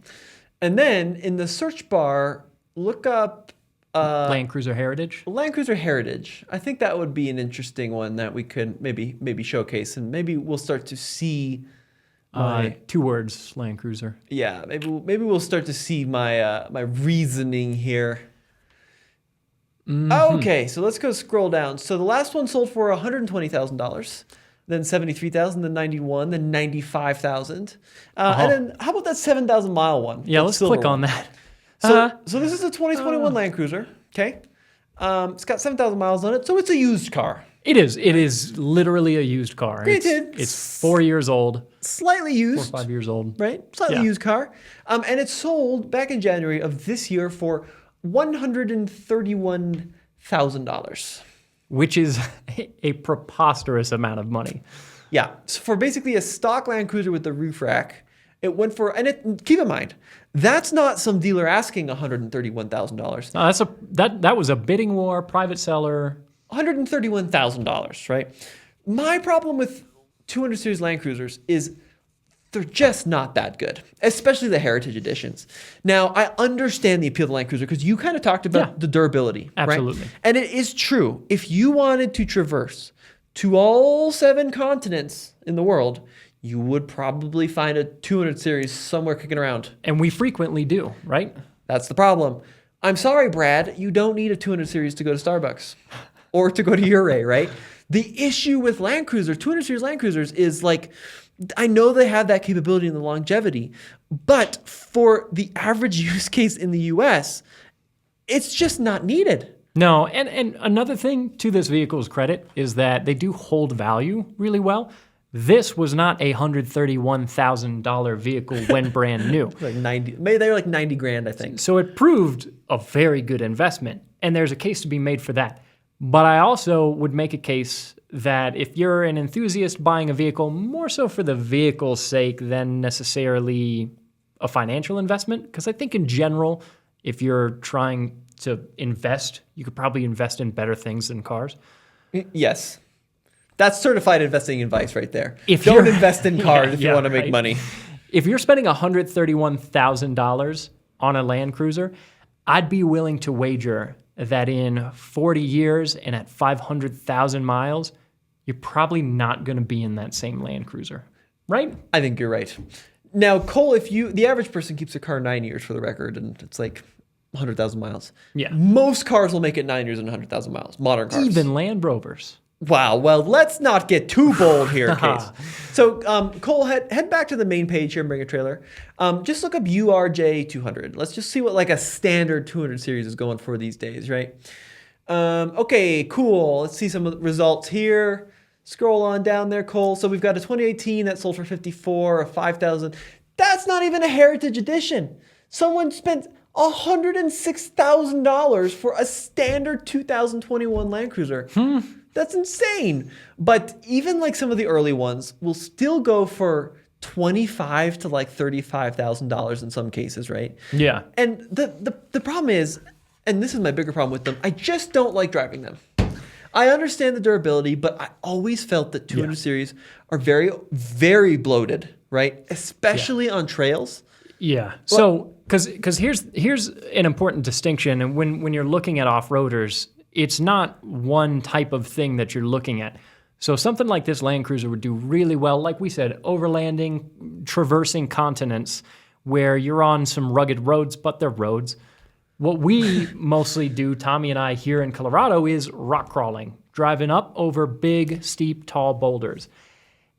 And then in the search bar, look up Land Cruiser Heritage. Land Cruiser Heritage. I think that would be an interesting one that we could maybe showcase, and maybe we'll start to see. 2 words, Land Cruiser. Yeah, maybe we'll start to see my my reasoning here. Okay, so let's go scroll down. So the last one sold for $120,000, then $73,000, then $91,000, then $95,000, and then how about that 7,000 mile one? Yeah, let's click on that. So this is a 2021 Land Cruiser. Okay, it's got 7,000 miles on it, so it's a used car. It is. It is literally a used car. Granted, it's 4 years old. Slightly used. 4 or 5 years old. Right? Slightly used car. And it sold back in January of this year for $131,000. Which is a preposterous amount of money. Yeah. So for basically a stock Land Cruiser with the roof rack, it went for, and keep in mind, that's not some dealer asking $131,000. No, that was a bidding war, private seller. $131,000, right? My problem with 200 Series Land Cruisers is they're just not that good, especially the Heritage Editions. Now, I understand the appeal of the Land Cruiser because you kind of talked about the durability, absolutely. Right? And it is true. If you wanted to traverse to all 7 continents in the world, you would probably find a 200 Series somewhere kicking around. And we frequently do, right? That's the problem. I'm sorry, Brad, you don't need a 200 Series to go to Starbucks. Or to go to Uray, right? The issue with Land Cruiser, 200 Series Land Cruisers is like, I know they have that capability and the longevity, but for the average use case in the US, it's just not needed. No, and another thing to this vehicle's credit is that they do hold value really well. This was not a $131,000 vehicle when brand new. Like 90, maybe they were like 90 grand, I think. So it proved a very good investment, and there's a case to be made for that. But I also would make a case that if you're an enthusiast buying a vehicle, more so for the vehicle's sake than necessarily a financial investment, because I think in general, if you're trying to invest, you could probably invest in better things than cars. Yes. That's certified investing advice right there. Don't invest in cars if you want to make money. If you're spending $131,000 on a Land Cruiser, I'd be willing to wager that in 40 years and at 500,000 miles, you're probably not going to be in that same Land Cruiser, right? I think you're right. Now, Cole, the average person keeps a car 9 years for the record, and it's like 100,000 miles. Yeah. Most cars will make it 9 years and 100,000 miles. Modern cars. Even Land Rovers. Wow. Well, let's not get too bold here, Case. So, Cole, head back to the main page here and bring a trailer. Just look up URJ200. Let's just see what like a standard 200 series is going for these days, right? Okay, cool. Let's see some of the results here. Scroll on down there, Cole. So we've got a 2018 that sold for 54, a 5,000. That's not even a Heritage Edition. Someone spent $106,000 for a standard 2021 Land Cruiser. That's insane. But even like some of the early ones will still go for $25,000 to like $35,000 in some cases, right? Yeah. And the problem is, and this is my bigger problem with them, I just don't like driving them. I understand the durability, but I always felt that 200 series are very, very bloated, right? Especially on trails. Yeah. So, because here's an important distinction, and when you're looking at off-roaders, it's not one type of thing that you're looking at. So something like this Land Cruiser would do really well, like we said, overlanding, traversing continents where you're on some rugged roads, but they're roads. What we mostly do, Tommy and I here in Colorado, is rock crawling, driving up over big, steep, tall boulders.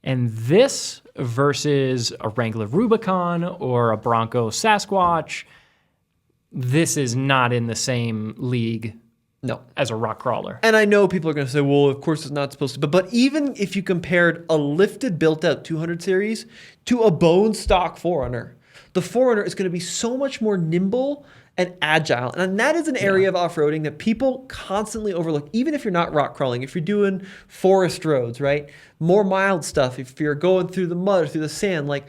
And this versus a Wrangler Rubicon or a Bronco Sasquatch, this is not in the same league. No. As a rock crawler. And I know people are going to say, well, of course it's not supposed to. But even if you compared a lifted built-out 200 series to a bone stock 4Runner, the 4Runner is going to be so much more nimble and agile. And that is an area of off-roading that people constantly overlook, even if you're not rock crawling. If you're doing forest roads, right? More mild stuff. If you're going through the mud or through the sand, like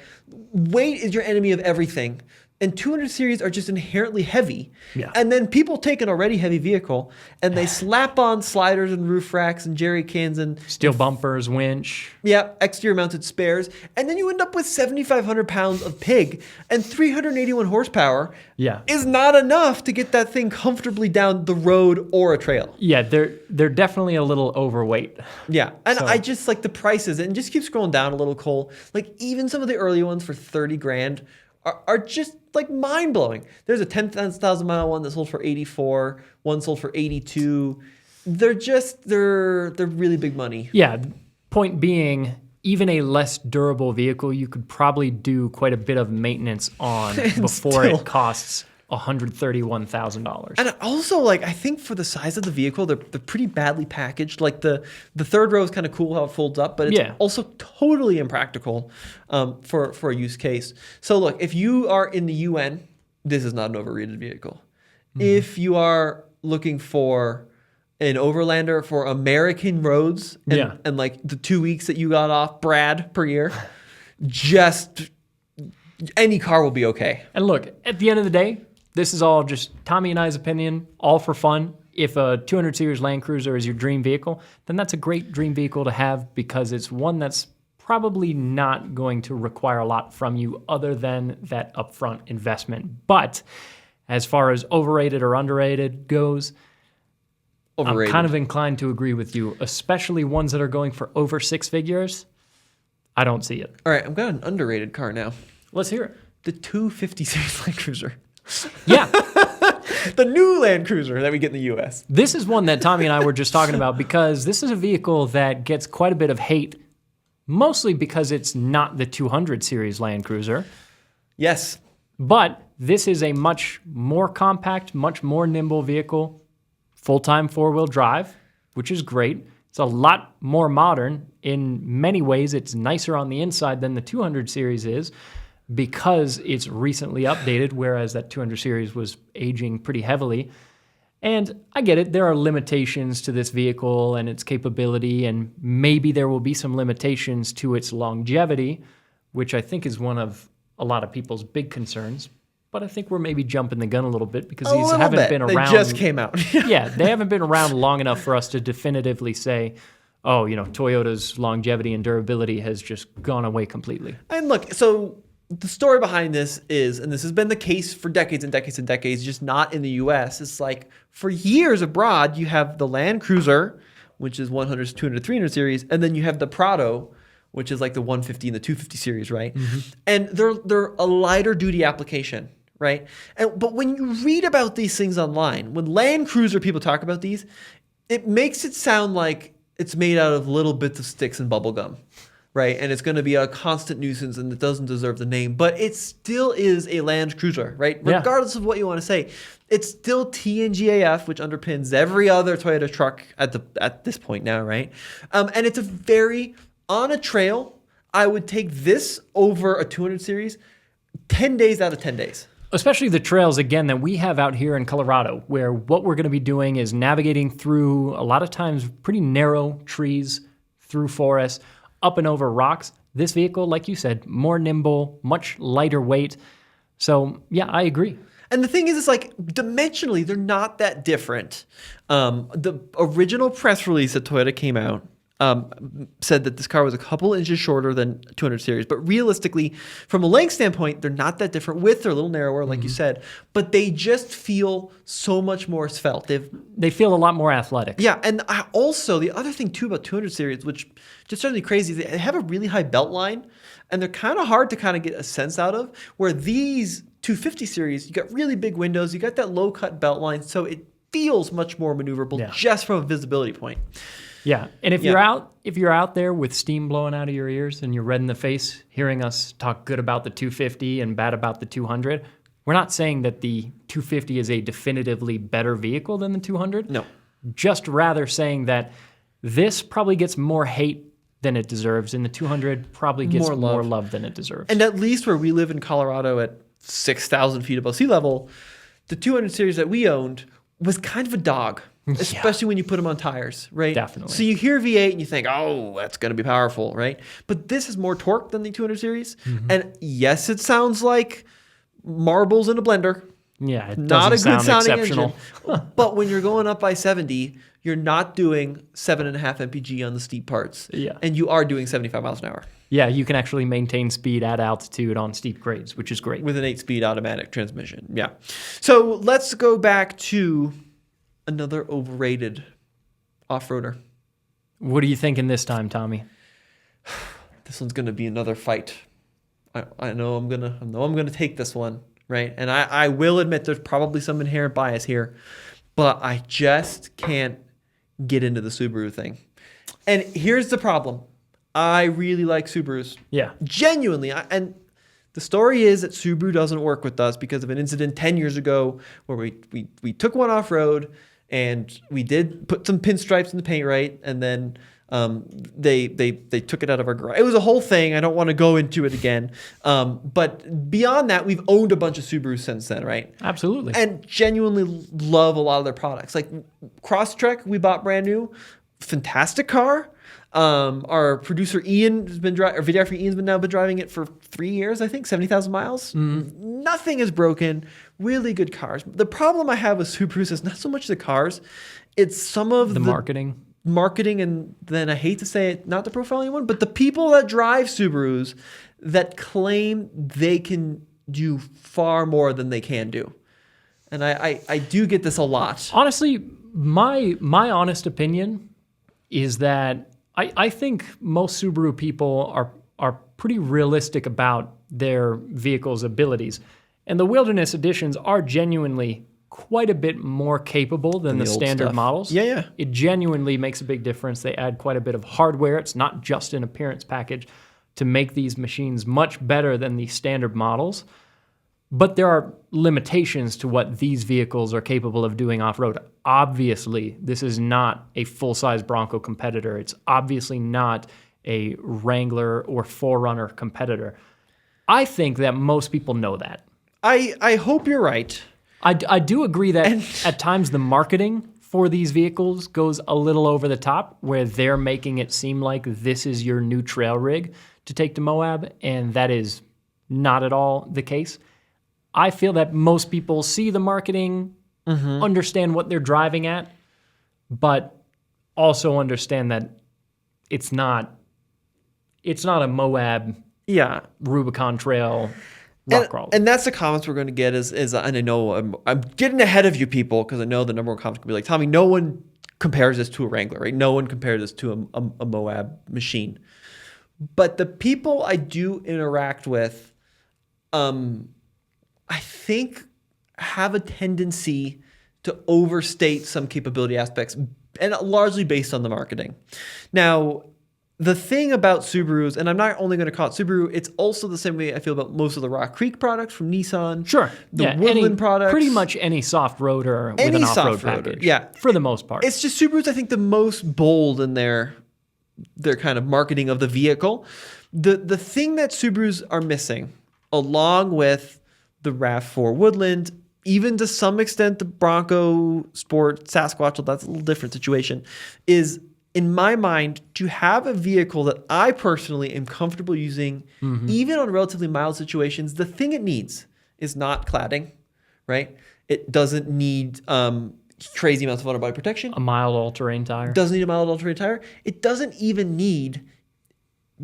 weight is your enemy of everything. and 200 series are just inherently heavy. Yeah. And then people take an already heavy vehicle and they slap on sliders and roof racks and jerry cans and Steel bumpers, winch. exterior mounted spares. And then you end up with 7,500 pounds of pig and 381 horsepower. Yeah. Is not enough to get that thing comfortably down the road or a trail. Yeah, they're definitely a little overweight. Yeah. And So- I just like the prices and just keep scrolling down a little, Cole. Like even some of the early ones for 30 grand are just like mind blowing. There's a 10,000 mile one that sold for 84, one sold for 82. They're really big money. Yeah, point being, even a less durable vehicle, you could probably do quite a bit of maintenance on before still- it costs $131,000. And also, like, I think for the size of the vehicle, they're pretty badly packaged. Like the third row is kind of cool how it folds up, but it's also totally impractical for a use case. So look, if you are in the UN, this is not an overrated vehicle. If you are looking for an overlander for American roads and like the 2 weeks that you got off Brad per year, just any car will be okay. And look, at the end of the day, this is all just Tommy and I's opinion, all for fun. If a 200 Series Land Cruiser is your dream vehicle, then that's a great dream vehicle to have because it's one that's probably not going to require a lot from you other than that upfront investment. But as far as overrated or underrated goes, Overrated. I'm kind of inclined to agree with you, especially ones that are going for over six figures. I don't see it. All right, I've got an underrated car now. Let's hear it. The 250 Series Land Cruiser. Yeah. The new Land Cruiser that we get in the U.S. This is one that Tommy and I were just talking about because this is a vehicle that gets quite a bit of hate, mostly because it's not the 200 Series Land Cruiser. Yes. But this is a much more compact, much more nimble vehicle, full-time four-wheel drive, which is great. It's a lot more modern. In many ways, it's nicer on the inside than the 200 Series is because it's recently updated, whereas that 200 Series was aging pretty heavily. And I get it. There are limitations to this vehicle and its capability, and maybe there will be some limitations to its longevity, which I think is one of a lot of people's big concerns. But I think we're maybe jumping the gun a little bit because these haven't been around. They just came out. Yeah, they haven't been around long enough for us to definitively say, oh, you know, Toyota's longevity and durability has just gone away completely. And look, so the story behind this is, and this has been the case for decades and decades and decades, just not in the U.S. It's like for years abroad, you have the Land Cruiser, which is 100, 200, 300 series, and then you have the Prado, which is like the 150 and the 250 series, right? Mm-hmm. And they're a lighter duty application, right? But when you read about these things online, when Land Cruiser people talk about these, it makes it sound like it's made out of little bits of sticks and bubble gum. Right, and it's going to be a constant nuisance, and it doesn't deserve the name. But it still is a Land Cruiser, right? Yeah. Regardless of what you want to say, it's still TNGAF, which underpins every other Toyota truck at this point now, right? And it's a very on a trail. I would take this over a 200 series, 10 days out of 10 days. Especially the trails, again, that we have out here in Colorado, where what we're going to be doing is navigating through, a lot of times, pretty narrow trees, through forests, up and over rocks. This vehicle, like you said, more nimble, much lighter weight. So, yeah, I agree. And the thing is, it's like dimensionally, they're not that different. The original press release that Toyota came out said that this car was a couple inches shorter than 200 series. But realistically, from a length standpoint, they're not that different. Width, they're a little narrower, like you said. But they just feel so much more svelte. They feel a lot more athletic. Yeah, and also, the other thing, too, about 200 series, which just drives me crazy, they have a really high belt line. And they're kind of hard to kind of get a sense out of. Where these 250 series, you got really big windows. You got that low-cut belt line. So it feels much more maneuverable just from a visibility point. Yeah, and if you're out there with steam blowing out of your ears and you're red in the face hearing us talk good about the 250 and bad about the 200, we're not saying that the 250 is a definitively better vehicle than the 200. No. Just rather saying that this probably gets more hate than it deserves, and the 200 probably gets more love than it deserves. And at least where we live in Colorado at 6,000 feet above sea level, the 200 series that we owned was kind of a dog. Especially when you put them on tires, right? Definitely. So you hear V8 and you think, oh, that's going to be powerful, right? But this is more torque than the 200 series. Mm-hmm. And yes, it sounds like marbles in a blender. Yeah, it Not a doesn't good sound sounding exceptional. engine. But when you're going up by 70, you're not doing 7.5 mpg on the steep parts. Yeah. And you are doing 75 miles an hour Yeah, you can actually maintain speed at altitude on steep grades, which is great. with an 8-speed automatic transmission. Yeah. So let's go back to another overrated off-roader. What are you thinking this time, Tommy? This one's going to be another fight. I know I'm gonna take this one, right? And I will admit there's probably some inherent bias here, but I just can't get into the Subaru thing. And here's the problem. I really like Subarus. Yeah. Genuinely. And the story is that Subaru doesn't work with us because of an incident 10 years ago where we took one off-road and we did put some pinstripes in the paint, right? And then they took it out of our garage. It was a whole thing. I don't want to go into it again. But beyond that, we've owned a bunch of Subarus since then, right? Absolutely. And genuinely love a lot of their products. Like Crosstrek, we bought brand new. Fantastic car. Our producer Ian has been driving, or videographer Ian's been driving it for 3 years, I think, 70,000 miles. Nothing is broken. Really good cars. The problem I have with Subarus is not so much the cars, it's some of the marketing, and then I hate to say it, not the profiling one, but the people that drive Subarus that claim they can do far more than they can do. And I do get this a lot. Honestly, my honest opinion is that I think most Subaru people are pretty realistic about their vehicle's abilities. And the Wilderness Editions are genuinely quite a bit more capable than the standard stuff. models. Yeah. It genuinely makes a big difference. They add quite a bit of hardware. It's not just an appearance package to make these machines much better than the standard models. But there are limitations to what these vehicles are capable of doing off-road. Obviously, this is not a full-size Bronco competitor. It's obviously not a Wrangler or 4Runner competitor. I think that most people know that. I hope you're right. I do agree that at times the marketing for these vehicles goes a little over the top, where they're making it seem like this is your new trail rig to take to Moab, and that is not at all the case. I feel that most people see the marketing, understand what they're driving at, but also understand that it's not a Moab Rubicon Trail rock crawler. And that's the comments we're going to get is and I know I'm getting ahead of you people because I know the number one comments could be like, Tommy, no one compares this to a Wrangler, right? No one compares this to a Moab machine. But the people I do interact with, I think have a tendency to overstate some capability aspects, and largely based on the marketing. Now, the thing about Subarus, and I'm not only going to call it Subaru, it's also the same way I feel about most of the Rock Creek products from Nissan. Sure. The Woodland products. Pretty much any soft roader with an off-road package. Yeah. For the most part. It's just Subaru's, I think, the most bold in their kind of marketing of the vehicle. The thing that Subarus are missing, along with the RAV4 Woodland, even to some extent the Bronco Sport Sasquatch, well, that's a little different situation, is, in my mind, to have a vehicle that I personally am comfortable using, even on relatively mild situations. The thing it needs is not cladding, right? It doesn't need crazy amounts of underbody protection. A mild all-terrain tire. Doesn't need a mild all-terrain tire. It doesn't even need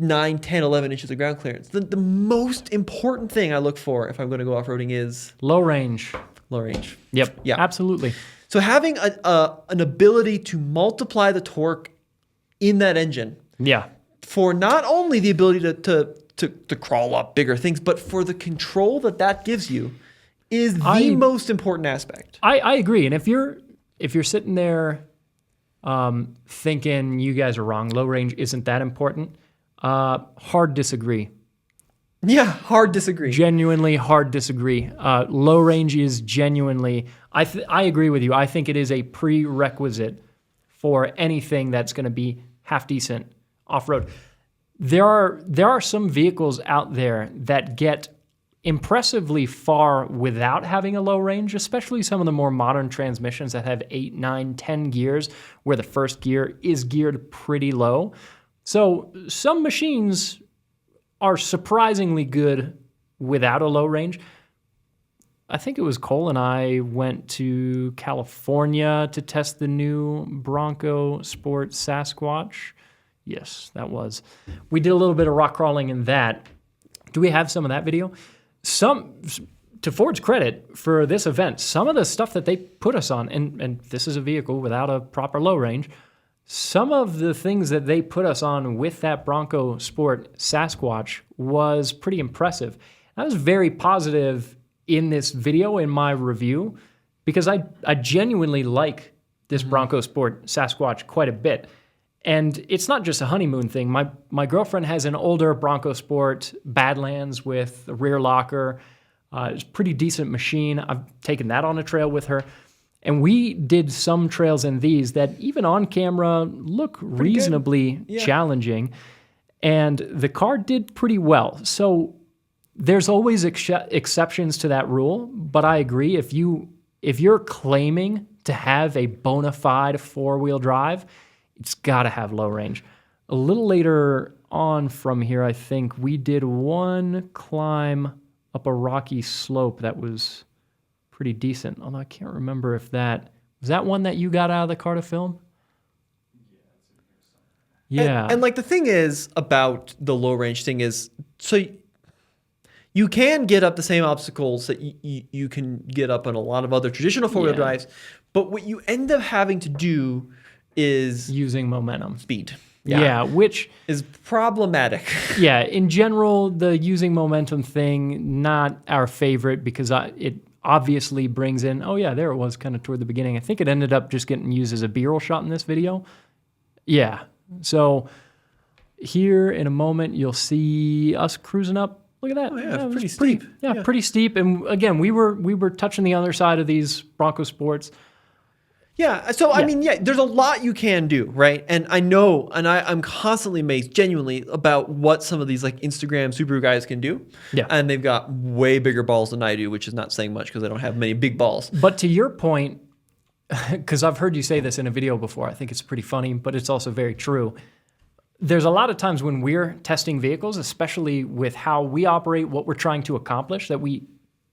9, 10, 11 inches of ground clearance. The most important thing I look for if I'm going to go off-roading is low range. Low range. Yep. Yeah. Absolutely. So having an ability to multiply the torque in that engine. Yeah. For not only the ability to crawl up bigger things, but for the control that gives you is the most important aspect. I agree. And if you're sitting there thinking you guys are wrong, low range isn't that important, hard disagree. Yeah, hard disagree. Genuinely hard disagree. Low range is genuinely, I agree with you. I think it is a prerequisite for anything that's going to be half decent off-road. There are some vehicles out there that get impressively far without having a low range, especially some of the more modern transmissions that have 8, 9, 10 gears, where the first gear is geared pretty low. So some machines are surprisingly good without a low range. I think it was Cole and I went to California to test the new Bronco Sport Sasquatch. Yes, that was. We did a little bit of rock crawling in that. Do we have some of that video? To Ford's credit, for this event, some of the stuff that they put us on, and this is a vehicle without a proper low range, some of the things that they put us on with that Bronco Sport Sasquatch was pretty impressive. I was very positive in this video, in my review, because I genuinely like this Bronco Sport Sasquatch quite a bit. And it's not just a honeymoon thing. My girlfriend has an older Bronco Sport Badlands with a rear locker. It's a pretty decent machine. I've taken that on a trail with her. And we did some trails in these that even on camera look reasonably challenging. And the car did pretty well. So there's always exceptions to that rule. But I agree, if you're claiming to have a bona fide four-wheel drive, it's got to have low range. A little later on from here, I think we did one climb up a rocky slope that was pretty decent. Although I can't remember if that was that one that you got out of the car to film. Yeah. And like the thing is about the low range thing is, so you can get up the same obstacles that you can get up on a lot of other traditional four-wheel drives, but what you end up having to do is using momentum. Speed. Yeah, which is problematic. Yeah, in general, the using momentum thing, not our favorite because it obviously brings in, oh yeah, there it was kind of toward the beginning. I think it ended up just getting used as a B-roll shot in this video. Yeah, so here in a moment, you'll see us cruising up. Look at that. Oh yeah, it's pretty steep. Yeah, pretty steep. And again, we were touching the other side of these Bronco Sports. Yeah, so I mean, there's a lot you can do, right? And I know, and I'm constantly amazed, genuinely, about what some of these like Instagram Subaru guys can do. Yeah. And they've got way bigger balls than I do, which is not saying much because I don't have many big balls. But to your point, because I've heard you say this in a video before, I think it's pretty funny, but it's also very true. There's a lot of times when we're testing vehicles, especially with how we operate, what we're trying to accomplish, that we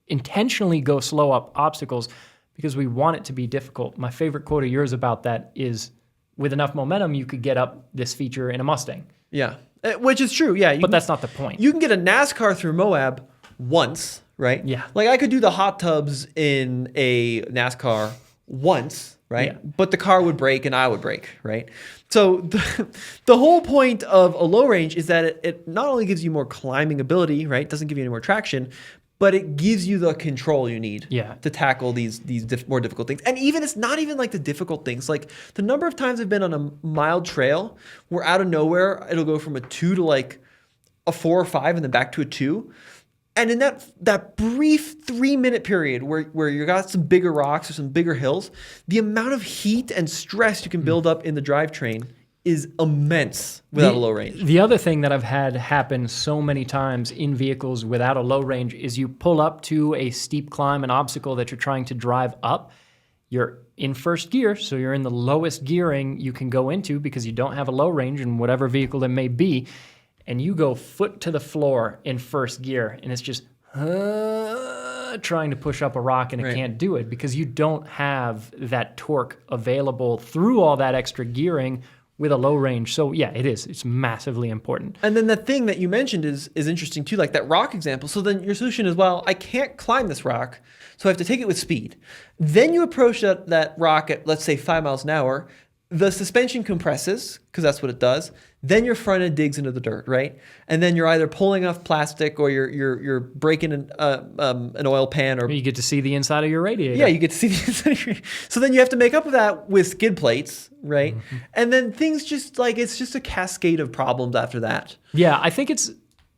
intentionally go slow up obstacles because we want it to be difficult. My favorite quote of yours about that is, with enough momentum, you could get up this feature in a Mustang. Yeah, which is true, yeah. But that's not the point. You can get a NASCAR through Moab once, right? Yeah. Like I could do the hot tubs in a NASCAR once, right? Yeah. But the car would break and I would break, right? So the whole point of a low range is that it not only gives you more climbing ability, right? It doesn't give you any more traction, but it gives you the control you need to tackle these more difficult things. And even it's not even like the difficult things. Like the number of times I've been on a mild trail where out of nowhere it'll go from a 2 to like a 4 or 5 and then back to a 2. And in that brief 3-minute period where you got some bigger rocks or some bigger hills, the amount of heat and stress you can build up in the drivetrain is immense without a low range. The other thing that I've had happen so many times in vehicles without a low range is you pull up to a steep climb, an obstacle that you're trying to drive up. You're in first gear, so you're in the lowest gearing you can go into because you don't have a low range in whatever vehicle it may be, and you go foot to the floor in first gear, and it's just trying to push up a rock, and it can't do it because you don't have that torque available through all that extra gearing with a low range. So yeah, it is. It's massively important. And then the thing that you mentioned is interesting too, like that rock example. So then your solution is, well, I can't climb this rock, so I have to take it with speed. Then you approach that rock at, let's say, 5 miles an hour. The suspension compresses, because that's what it does. Then your front end digs into the dirt, right? And then you're either pulling off plastic or you're breaking an oil pan, or you get to see the inside of your radiator. Yeah, you get to see the inside of your radiator. So then you have to make up for that with skid plates, right? Mm-hmm. And then things just like, it's just a cascade of problems after that. Yeah, I think it's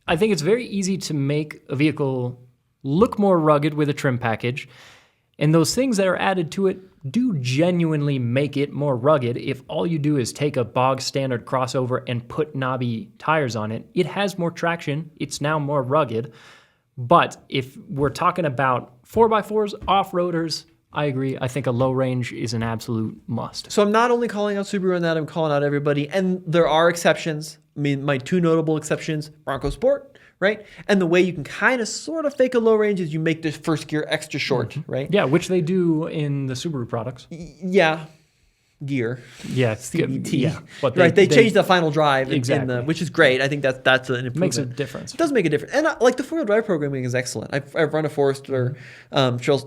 very easy to make a vehicle look more rugged with a trim package. And those things that are added to it do genuinely make it more rugged. If all you do is take a bog standard crossover and put knobby tires on it, it has more traction. It's now more rugged. But if we're talking about 4x4s, off-roaders, I agree. I think a low range is an absolute must. So I'm not only calling out Subaru on that, I'm calling out everybody. And there are exceptions. I mean, my two notable exceptions, Bronco Sport, right? And the way you can kind of sort of fake a low range is you make the first gear extra short, right? Yeah, which they do in the Subaru products. Yeah. Gear. Yeah, CVT. Yeah, but they changed the final drive, Exactly. which is great. I think that's an improvement. makes a difference. It does make a difference. And like the four-wheel drive programming is excellent. I've run a Forester Trails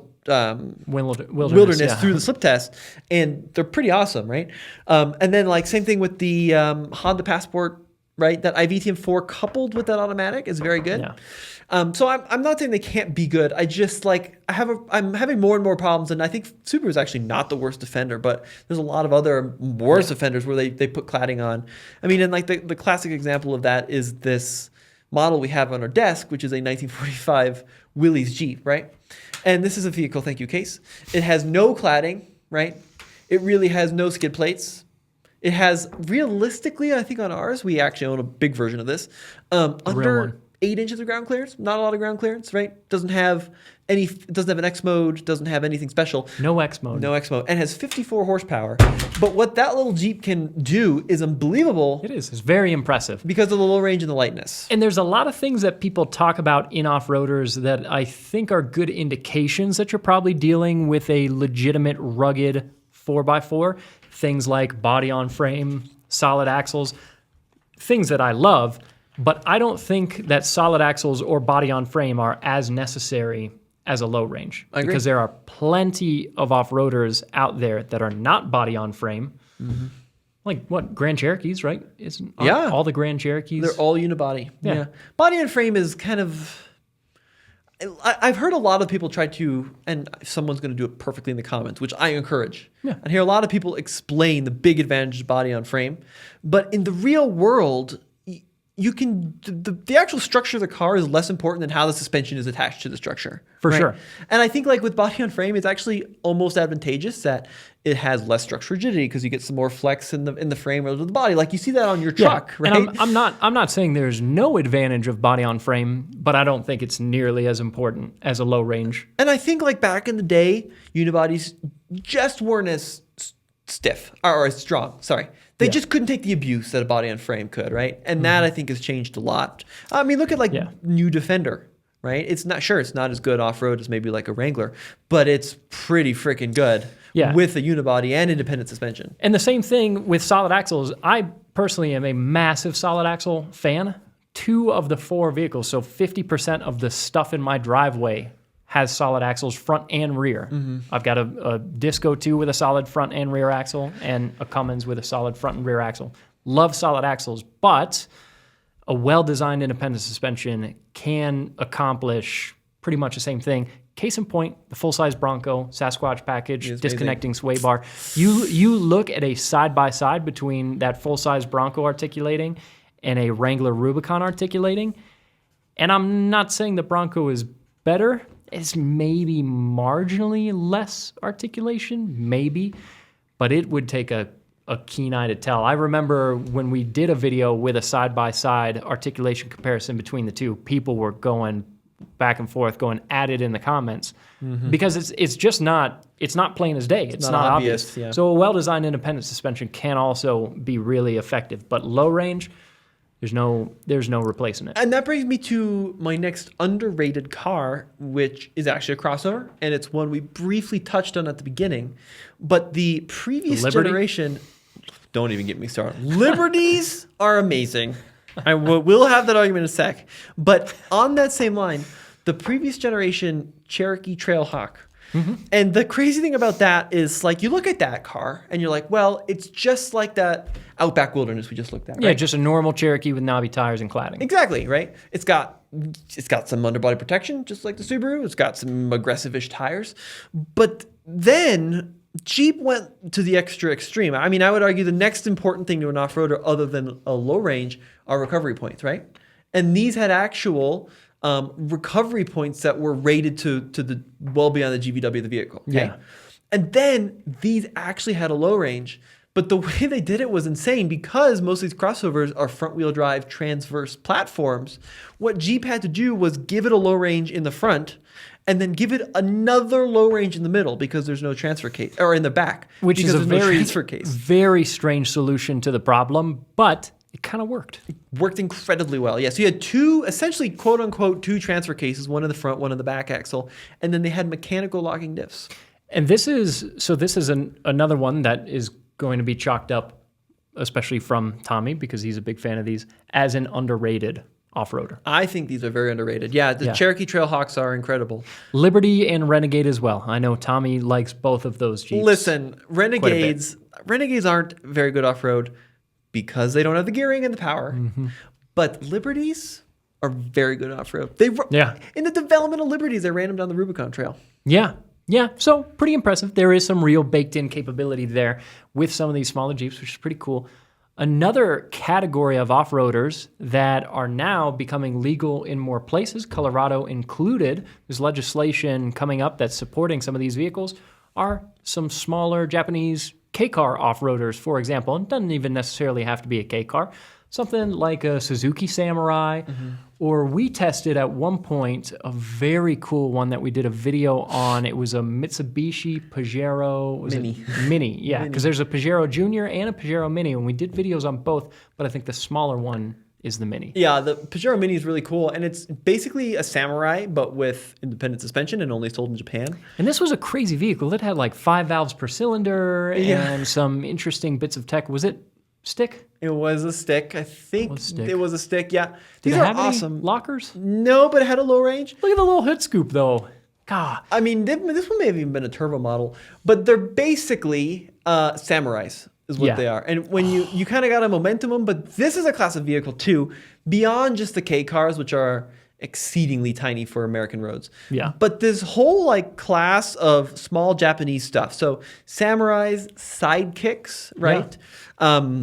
Wilderness yeah. through the slip test, and they're pretty awesome, right? And then like same thing with the Honda Passport, right? That iVTM4 coupled with that automatic is very good. Yeah. So I'm not saying they can't be good. I just like I'm having more and more problems, and I think Subaru is actually not the worst offender, but there's a lot of other worse offenders where they put cladding on. I mean, and like the classic example of that is this model we have on our desk, which is a 1945 Willys Jeep, right? And this is a vehicle, thank you, Case. It has no cladding, right? It really has no skid plates. It has, realistically, I think on ours, we actually own a big version of this, under 8 inches of ground clearance. Not a lot of ground clearance, right? Doesn't have an X mode, doesn't have anything special. No X mode. And has 54 horsepower. But what that little Jeep can do is unbelievable. It is. It's very impressive. Because of the low range and the lightness. And there's a lot of things that people talk about in off-roaders that I think are good indications that you're probably dealing with a legitimate rugged 4x4. Things like body on frame, solid axles, things that I love. But I don't think that solid axles or body on frame are as necessary as a low range. I agree. Because there are plenty of off-roaders out there that are not body on frame. Mm-hmm. Like what? Grand Cherokees, right? Aren't all the Grand Cherokees? They're all unibody. Yeah. Body and frame is kind of... I've heard a lot of people try to, and someone's going to do it perfectly in the comments, which I encourage. Yeah. I hear a lot of people explain the big advantage of body on frame. But in the real world... you can the actual structure of the car is less important than how the suspension is attached to the structure. For sure. And I think like with body on frame, it's actually almost advantageous that it has less structural rigidity because you get some more flex in the frame or the body. Like you see that on your truck, right? And I'm not saying there's no advantage of body on frame, but I don't think it's nearly as important as a low range. And I think like back in the day, unibodies just weren't as stiff or as strong. Sorry. They just couldn't take the abuse that a body on frame could, right? And that I think has changed a lot. I mean, look at like new Defender, right? It's not as good off-road as maybe like a Wrangler, but it's pretty freaking good with a unibody and independent suspension. And the same thing with solid axles. I personally am a massive solid axle fan. 2 of the 4 vehicles, so 50% of the stuff in my driveway has solid axles front and rear. Mm-hmm. I've got a Disco 2 with a solid front and rear axle and a Cummins with a solid front and rear axle. Love solid axles, but a well-designed independent suspension can accomplish pretty much the same thing. Case in point, the full-size Bronco, Sasquatch package, disconnecting sway bar. You look at a side-by-side between that full-size Bronco articulating and a Wrangler Rubicon articulating, and I'm not saying the Bronco is better. It's maybe marginally less articulation, maybe, but it would take a keen eye to tell. I remember when we did a video with a side-by-side articulation comparison between the two, people were going back and forth, going at it in the comments, because it's just not, it's not plain as day. It's not obvious. Yeah. So a well-designed independent suspension can also be really effective, but low range, there's no replacing it. And that brings me to my next underrated car, which is actually a crossover, and it's one we briefly touched on at the beginning. But the previous generation, don't even get me started. Liberties are amazing. We'll have that argument in a sec. But on that same line, the previous generation Cherokee Trailhawk. Mm-hmm. And the crazy thing about that is, like, you look at that car and you're like, well, it's just like that Outback Wilderness we just looked at, right? Yeah, just a normal Cherokee with knobby tires and cladding. Exactly, right? It's got some underbody protection, just like the Subaru. It's got some aggressive-ish tires. But then Jeep went to the extra extreme. I mean, I would argue the next important thing to an off-roader other than a low range are recovery points, right? And these had actual recovery points that were rated to the well beyond the GVW of the vehicle. Okay? Yeah. And then these actually had a low range, but the way they did it was insane because most of these crossovers are front-wheel drive transverse platforms. What Jeep had to do was give it a low range in the front and then give it another low range in the middle because there's no transfer case, or in the back, which is because a there's no very, transfer case. very strange solution to the problem, but it kind of worked. It worked incredibly well. Yeah, so you had two, essentially, quote unquote, two transfer cases, one in the front, one in the back axle, and then they had mechanical locking diffs. And this is another one that is going to be chalked up, especially from Tommy, because he's a big fan of these, as an underrated off-roader. I think these are very underrated. Yeah, the Cherokee Trailhawks are incredible. Liberty and Renegade as well. I know Tommy likes both of those Jeeps. Listen, Renegades aren't very good off-road because they don't have the gearing and the power. Mm-hmm. But Liberties are very good off-road. In the development of Liberties, they ran them down the Rubicon Trail. Yeah, so pretty impressive. There is some real baked-in capability there with some of these smaller Jeeps, which is pretty cool. Another category of off-roaders that are now becoming legal in more places, Colorado included, there's legislation coming up that's supporting some of these vehicles, are some smaller Japanese K-car off-roaders, for example. And it doesn't even necessarily have to be a K-car. Something like a Suzuki Samurai, or we tested at one point a very cool one that we did a video on. It was a Mitsubishi Pajero Mini. Yeah, because there's a Pajero Junior and a Pajero Mini, and we did videos on both, but I think the smaller one is the Mini. Yeah, the Pajero Mini is really cool, and it's basically a Samurai, but with independent suspension and only sold in Japan. And this was a crazy vehicle. It had like 5 valves per cylinder and some interesting bits of tech. Was it stick? It was a stick. I think it was a stick. Yeah. These are awesome. Any lockers? No, but it had a low range. Look at the little hood scoop, though. God. I mean, this one may have even been a turbo model, but they're basically Samurais is what they are. And when you kind of got a momentum, but this is a class of vehicle too, beyond just the K cars, which are exceedingly tiny for American roads. Yeah. But this whole like class of small Japanese stuff. So Samurais, sidekicks, right? Yeah.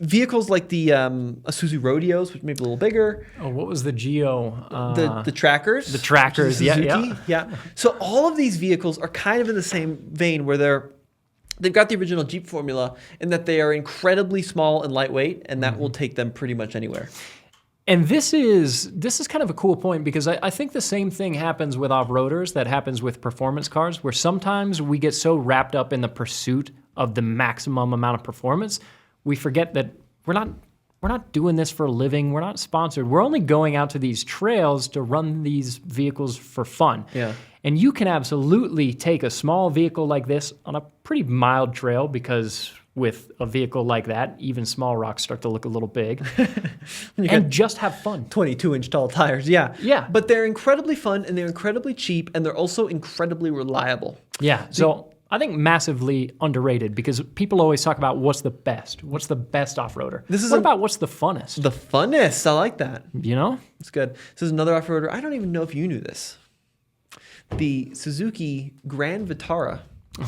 Vehicles like the Isuzu Rodeos, which may be a little bigger. Oh, what was the Geo? The Trackers. The Trackers, Suzuki. Yeah. So all of these vehicles are kind of in the same vein where they've got the original Jeep formula in that they are incredibly small and lightweight, and that will take them pretty much anywhere. And this is kind of a cool point because I think the same thing happens with off-roaders that happens with performance cars, where sometimes we get so wrapped up in the pursuit of the maximum amount of performance, we forget that we're not doing this for a living. We're not sponsored. We're only going out to these trails to run these vehicles for fun. Yeah. And you can absolutely take a small vehicle like this on a pretty mild trail, because with a vehicle like that, even small rocks start to look a little big, and just have fun. 22-inch tall tires, yeah. Yeah. But they're incredibly fun, and they're incredibly cheap, and they're also incredibly reliable. Yeah, so I think massively underrated, because people always talk about what's the best off-roader. What about what's the funnest? The funnest, I like that. You know? It's good. This is another off-roader. I don't even know if you knew this. The Suzuki Grand Vitara.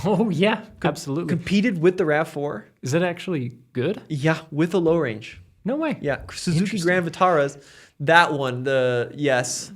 Oh, yeah, absolutely. Competed with the RAV4. Is it actually good? Yeah, with a low range. No way. Yeah, Suzuki Grand Vitaras. That one, those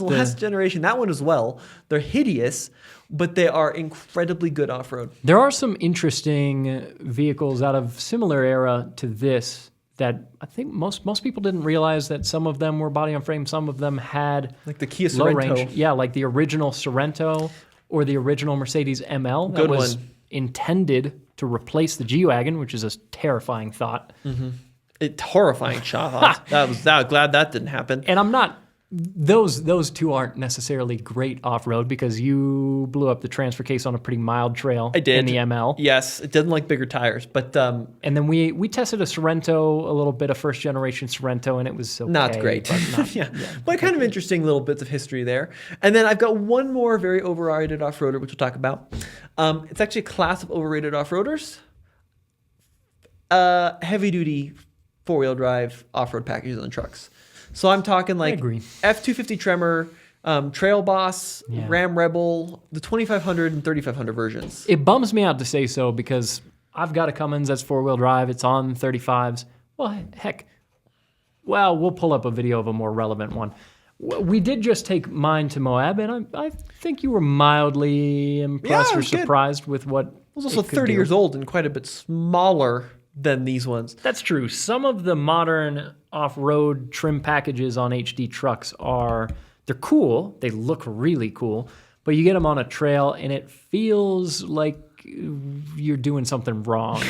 last generation, that one as well. They're hideous, but they are incredibly good off-road. There are some interesting vehicles out of similar era to this that I think most people didn't realize that some of them were body on frame, some of them had like the Kia low Sorento. Range. Yeah, like the original Sorento or the original Mercedes ML that was intended to replace the G-Wagon, which is a terrifying thought. Mm-hmm. Horrifying shot. Glad that didn't happen. And I'm not. Those two aren't necessarily great off-road, because you blew up the transfer case on a pretty mild trail. I did. In the ML. Yes, it didn't like bigger tires, but and then we tested a Sorento, a little bit of first generation Sorento, and it was okay, not great. But kind of interesting little bits of history there. And then I've got one more very overrated off-roader, which we'll talk about. It's actually a class of overrated off-roaders. Heavy-duty four-wheel drive off-road packages on trucks. So I'm talking like F-250 Tremor, Trail Boss, Ram Rebel, the 2500 and 3500 versions. It bums me out to say so, because I've got a Cummins that's four-wheel drive. It's on 35s. Well, heck. Well, we'll pull up a video of a more relevant one. We did just take mine to Moab, and I think you were mildly impressed or surprised with what it was also 30 years old and quite a bit smaller than these ones. That's true. Some of the modern off-road trim packages on HD trucks are They're cool. They look really cool. But you get them on a trail, and it feels like you're doing something wrong.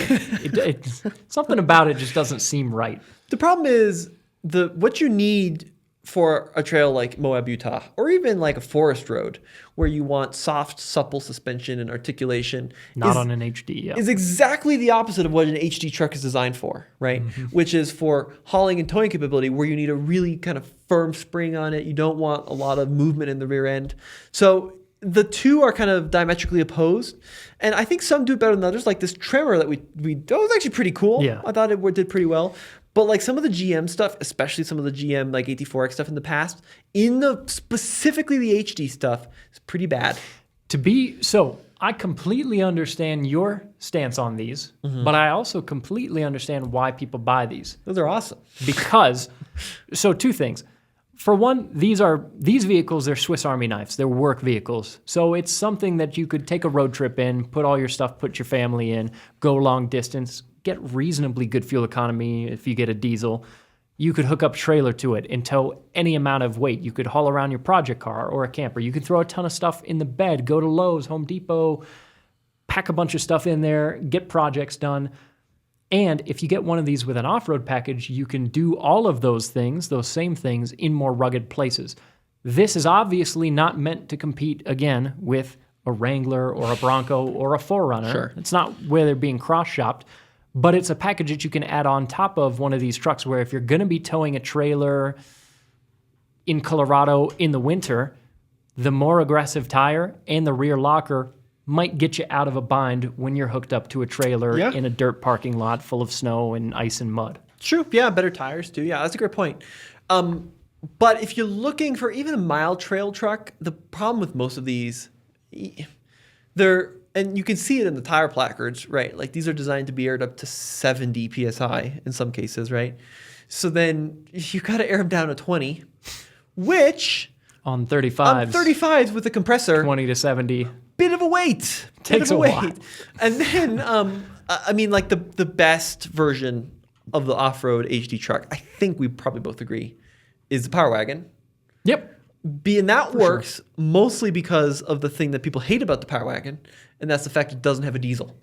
Something about it just doesn't seem right. The problem is what you need for a trail like Moab, Utah, or even like a forest road where you want soft, supple suspension and articulation. Not on an HD, yeah. Is exactly the opposite of what an HD truck is designed for, right? Which is for hauling and towing capability where you need a really kind of firm spring on it. You don't want a lot of movement in the rear end. So the two are kind of diametrically opposed. And I think some do it better than others. Like this Tremor that that was actually pretty cool. Yeah. I thought it did pretty well. But like some of the GM stuff, especially some of the GM like AT4X stuff in the past, specifically the HD stuff, is pretty bad. So I completely understand your stance on these, but I also completely understand why people buy these. Those are awesome. Because, so two things. For one, these vehicles, they're Swiss Army knives. They're work vehicles. So it's something that you could take a road trip in, put all your stuff, put your family in, go long distance, get reasonably good fuel economy if you get a diesel. You could hook up a trailer to it and tow any amount of weight. You could haul around your project car or a camper. You could throw a ton of stuff in the bed, go to Lowe's, Home Depot, pack a bunch of stuff in there, get projects done. And if you get one of these with an off-road package, you can do all of those same things, in more rugged places. This is obviously not meant to compete, again, with a Wrangler or a Bronco or a 4Runner. Sure. It's not where they're being cross-shopped, but it's a package that you can add on top of one of these trucks where if you're going to be towing a trailer in Colorado in the winter, the more aggressive tire and the rear locker might get you out of a bind when you're hooked up to a trailer in a dirt parking lot full of snow and ice and mud. True. Yeah, better tires too. Yeah, that's a great point. But if you're looking for even a mild trail truck, the problem with most of these, and you can see it in the tire placards, right? Like these are designed to be aired up to 70 PSI in some cases, right? So then you got to air them down to 20, which on 35s with a compressor, 20 to 70. Bit of a weight. Takes a while. And then, I mean, like the best version of the off-road HD truck, I think we probably both agree, is the Power Wagon. Yep. And that works mostly because of the thing that people hate about the Power Wagon, and that's the fact it doesn't have a diesel.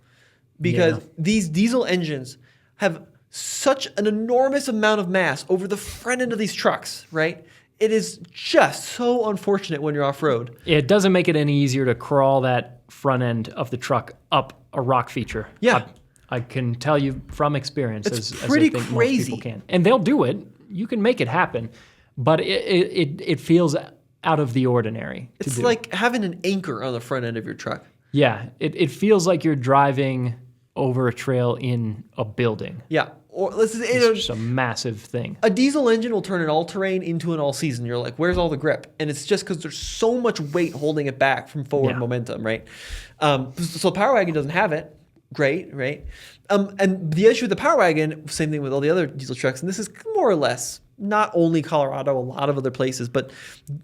Because these diesel engines have such an enormous amount of mass over the front end of these trucks, right? It is just so unfortunate when you're off-road. It doesn't make it any easier to crawl that front end of the truck up a rock feature. Yeah. I can tell you from experience, It's as pretty I think crazy. most people can. And they'll do it. You can make it happen. But it feels out of the ordinary to It's do. like having an anchor on the front end of your truck. Yeah. It feels like you're driving over a trail in a building. Yeah. Or It's just a massive thing. a diesel engine will turn an all-terrain into an all-season. You're like, where's all the grip? And it's just because there's so much weight holding it back from forward momentum, right? So Power Wagon doesn't have it. Great, right? And the issue with the Power Wagon, same thing with all the other diesel trucks, and this is more or less not only Colorado, a lot of other places, but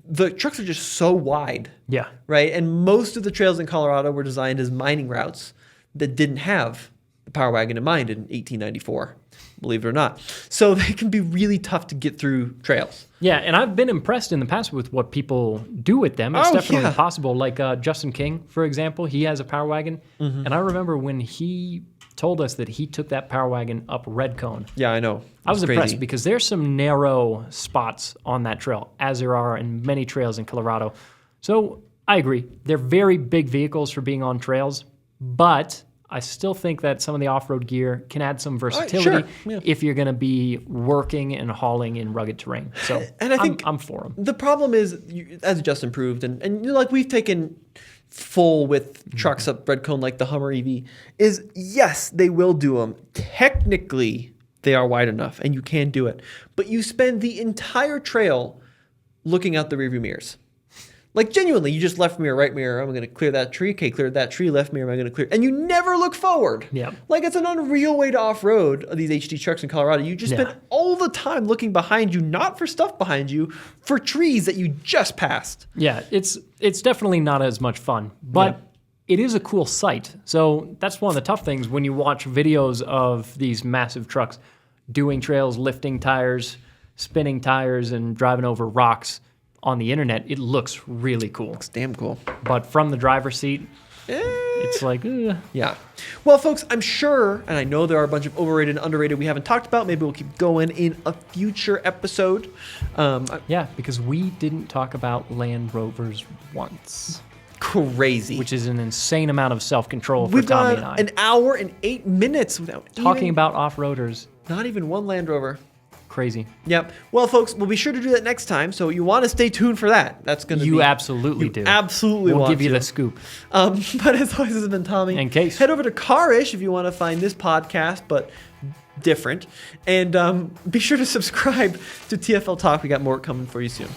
the trucks are just so wide, Yeah. right? And most of the trails in Colorado were designed as mining routes that didn't have the Power Wagon in mind in 1894. Believe it or not. So they can be really tough to get through trails. Yeah, and I've been impressed in the past with what people do with them. It's definitely possible. Like Justin King, for example, he has a Power Wagon. And I remember when he told us that he took that Power Wagon up Red Cone. Yeah, I know. I was impressed because there's some narrow spots on that trail, as there are in many trails in Colorado. So I agree. They're very big vehicles for being on trails, but I still think that some of the off-road gear can add some versatility if you're going to be working and hauling in rugged terrain. So and I think I'm for them. The problem is, as Justin proved, and like we've taken full with trucks up Red Cone like the Hummer EV, is yes, they will do them. Technically, they are wide enough and you can do it. But you spend the entire trail looking out the rearview mirrors. Like genuinely, you just left mirror, right mirror, I'm going to clear that tree. Okay, cleared that tree, left mirror, am I going to clear? And you never look forward. Yeah. Like it's an unreal way to off-road these HD trucks in Colorado. You just spend all the time looking behind you, not for stuff behind you, for trees that you just passed. Yeah, it's definitely not as much fun, but it is a cool sight. So that's one of the tough things when you watch videos of these massive trucks doing trails, lifting tires, spinning tires, and driving over rocks. on the internet, it looks really cool. Looks damn cool. But from the driver's seat, it's like, Yeah. Well, folks, I'm sure, and I know there are a bunch of overrated and underrated we haven't talked about. Maybe we'll keep going in a future episode. Yeah, because we didn't talk about Land Rovers once. Crazy. Which is an insane amount of self-control for We've Tommy gone and I. an hour and 8 minutes without Talking even, about off-roaders. not even one Land Rover. Crazy. Yep. Well, folks, we'll be sure to do that next time. So you want to stay tuned for that. That's going to be... You absolutely do. Absolutely We'll want give you to. the scoop. But as always, this has been Tommy. And Case. Head over to Carish if you want to find this podcast, but different. And be sure to subscribe to TFL Talk. We got more coming for you soon.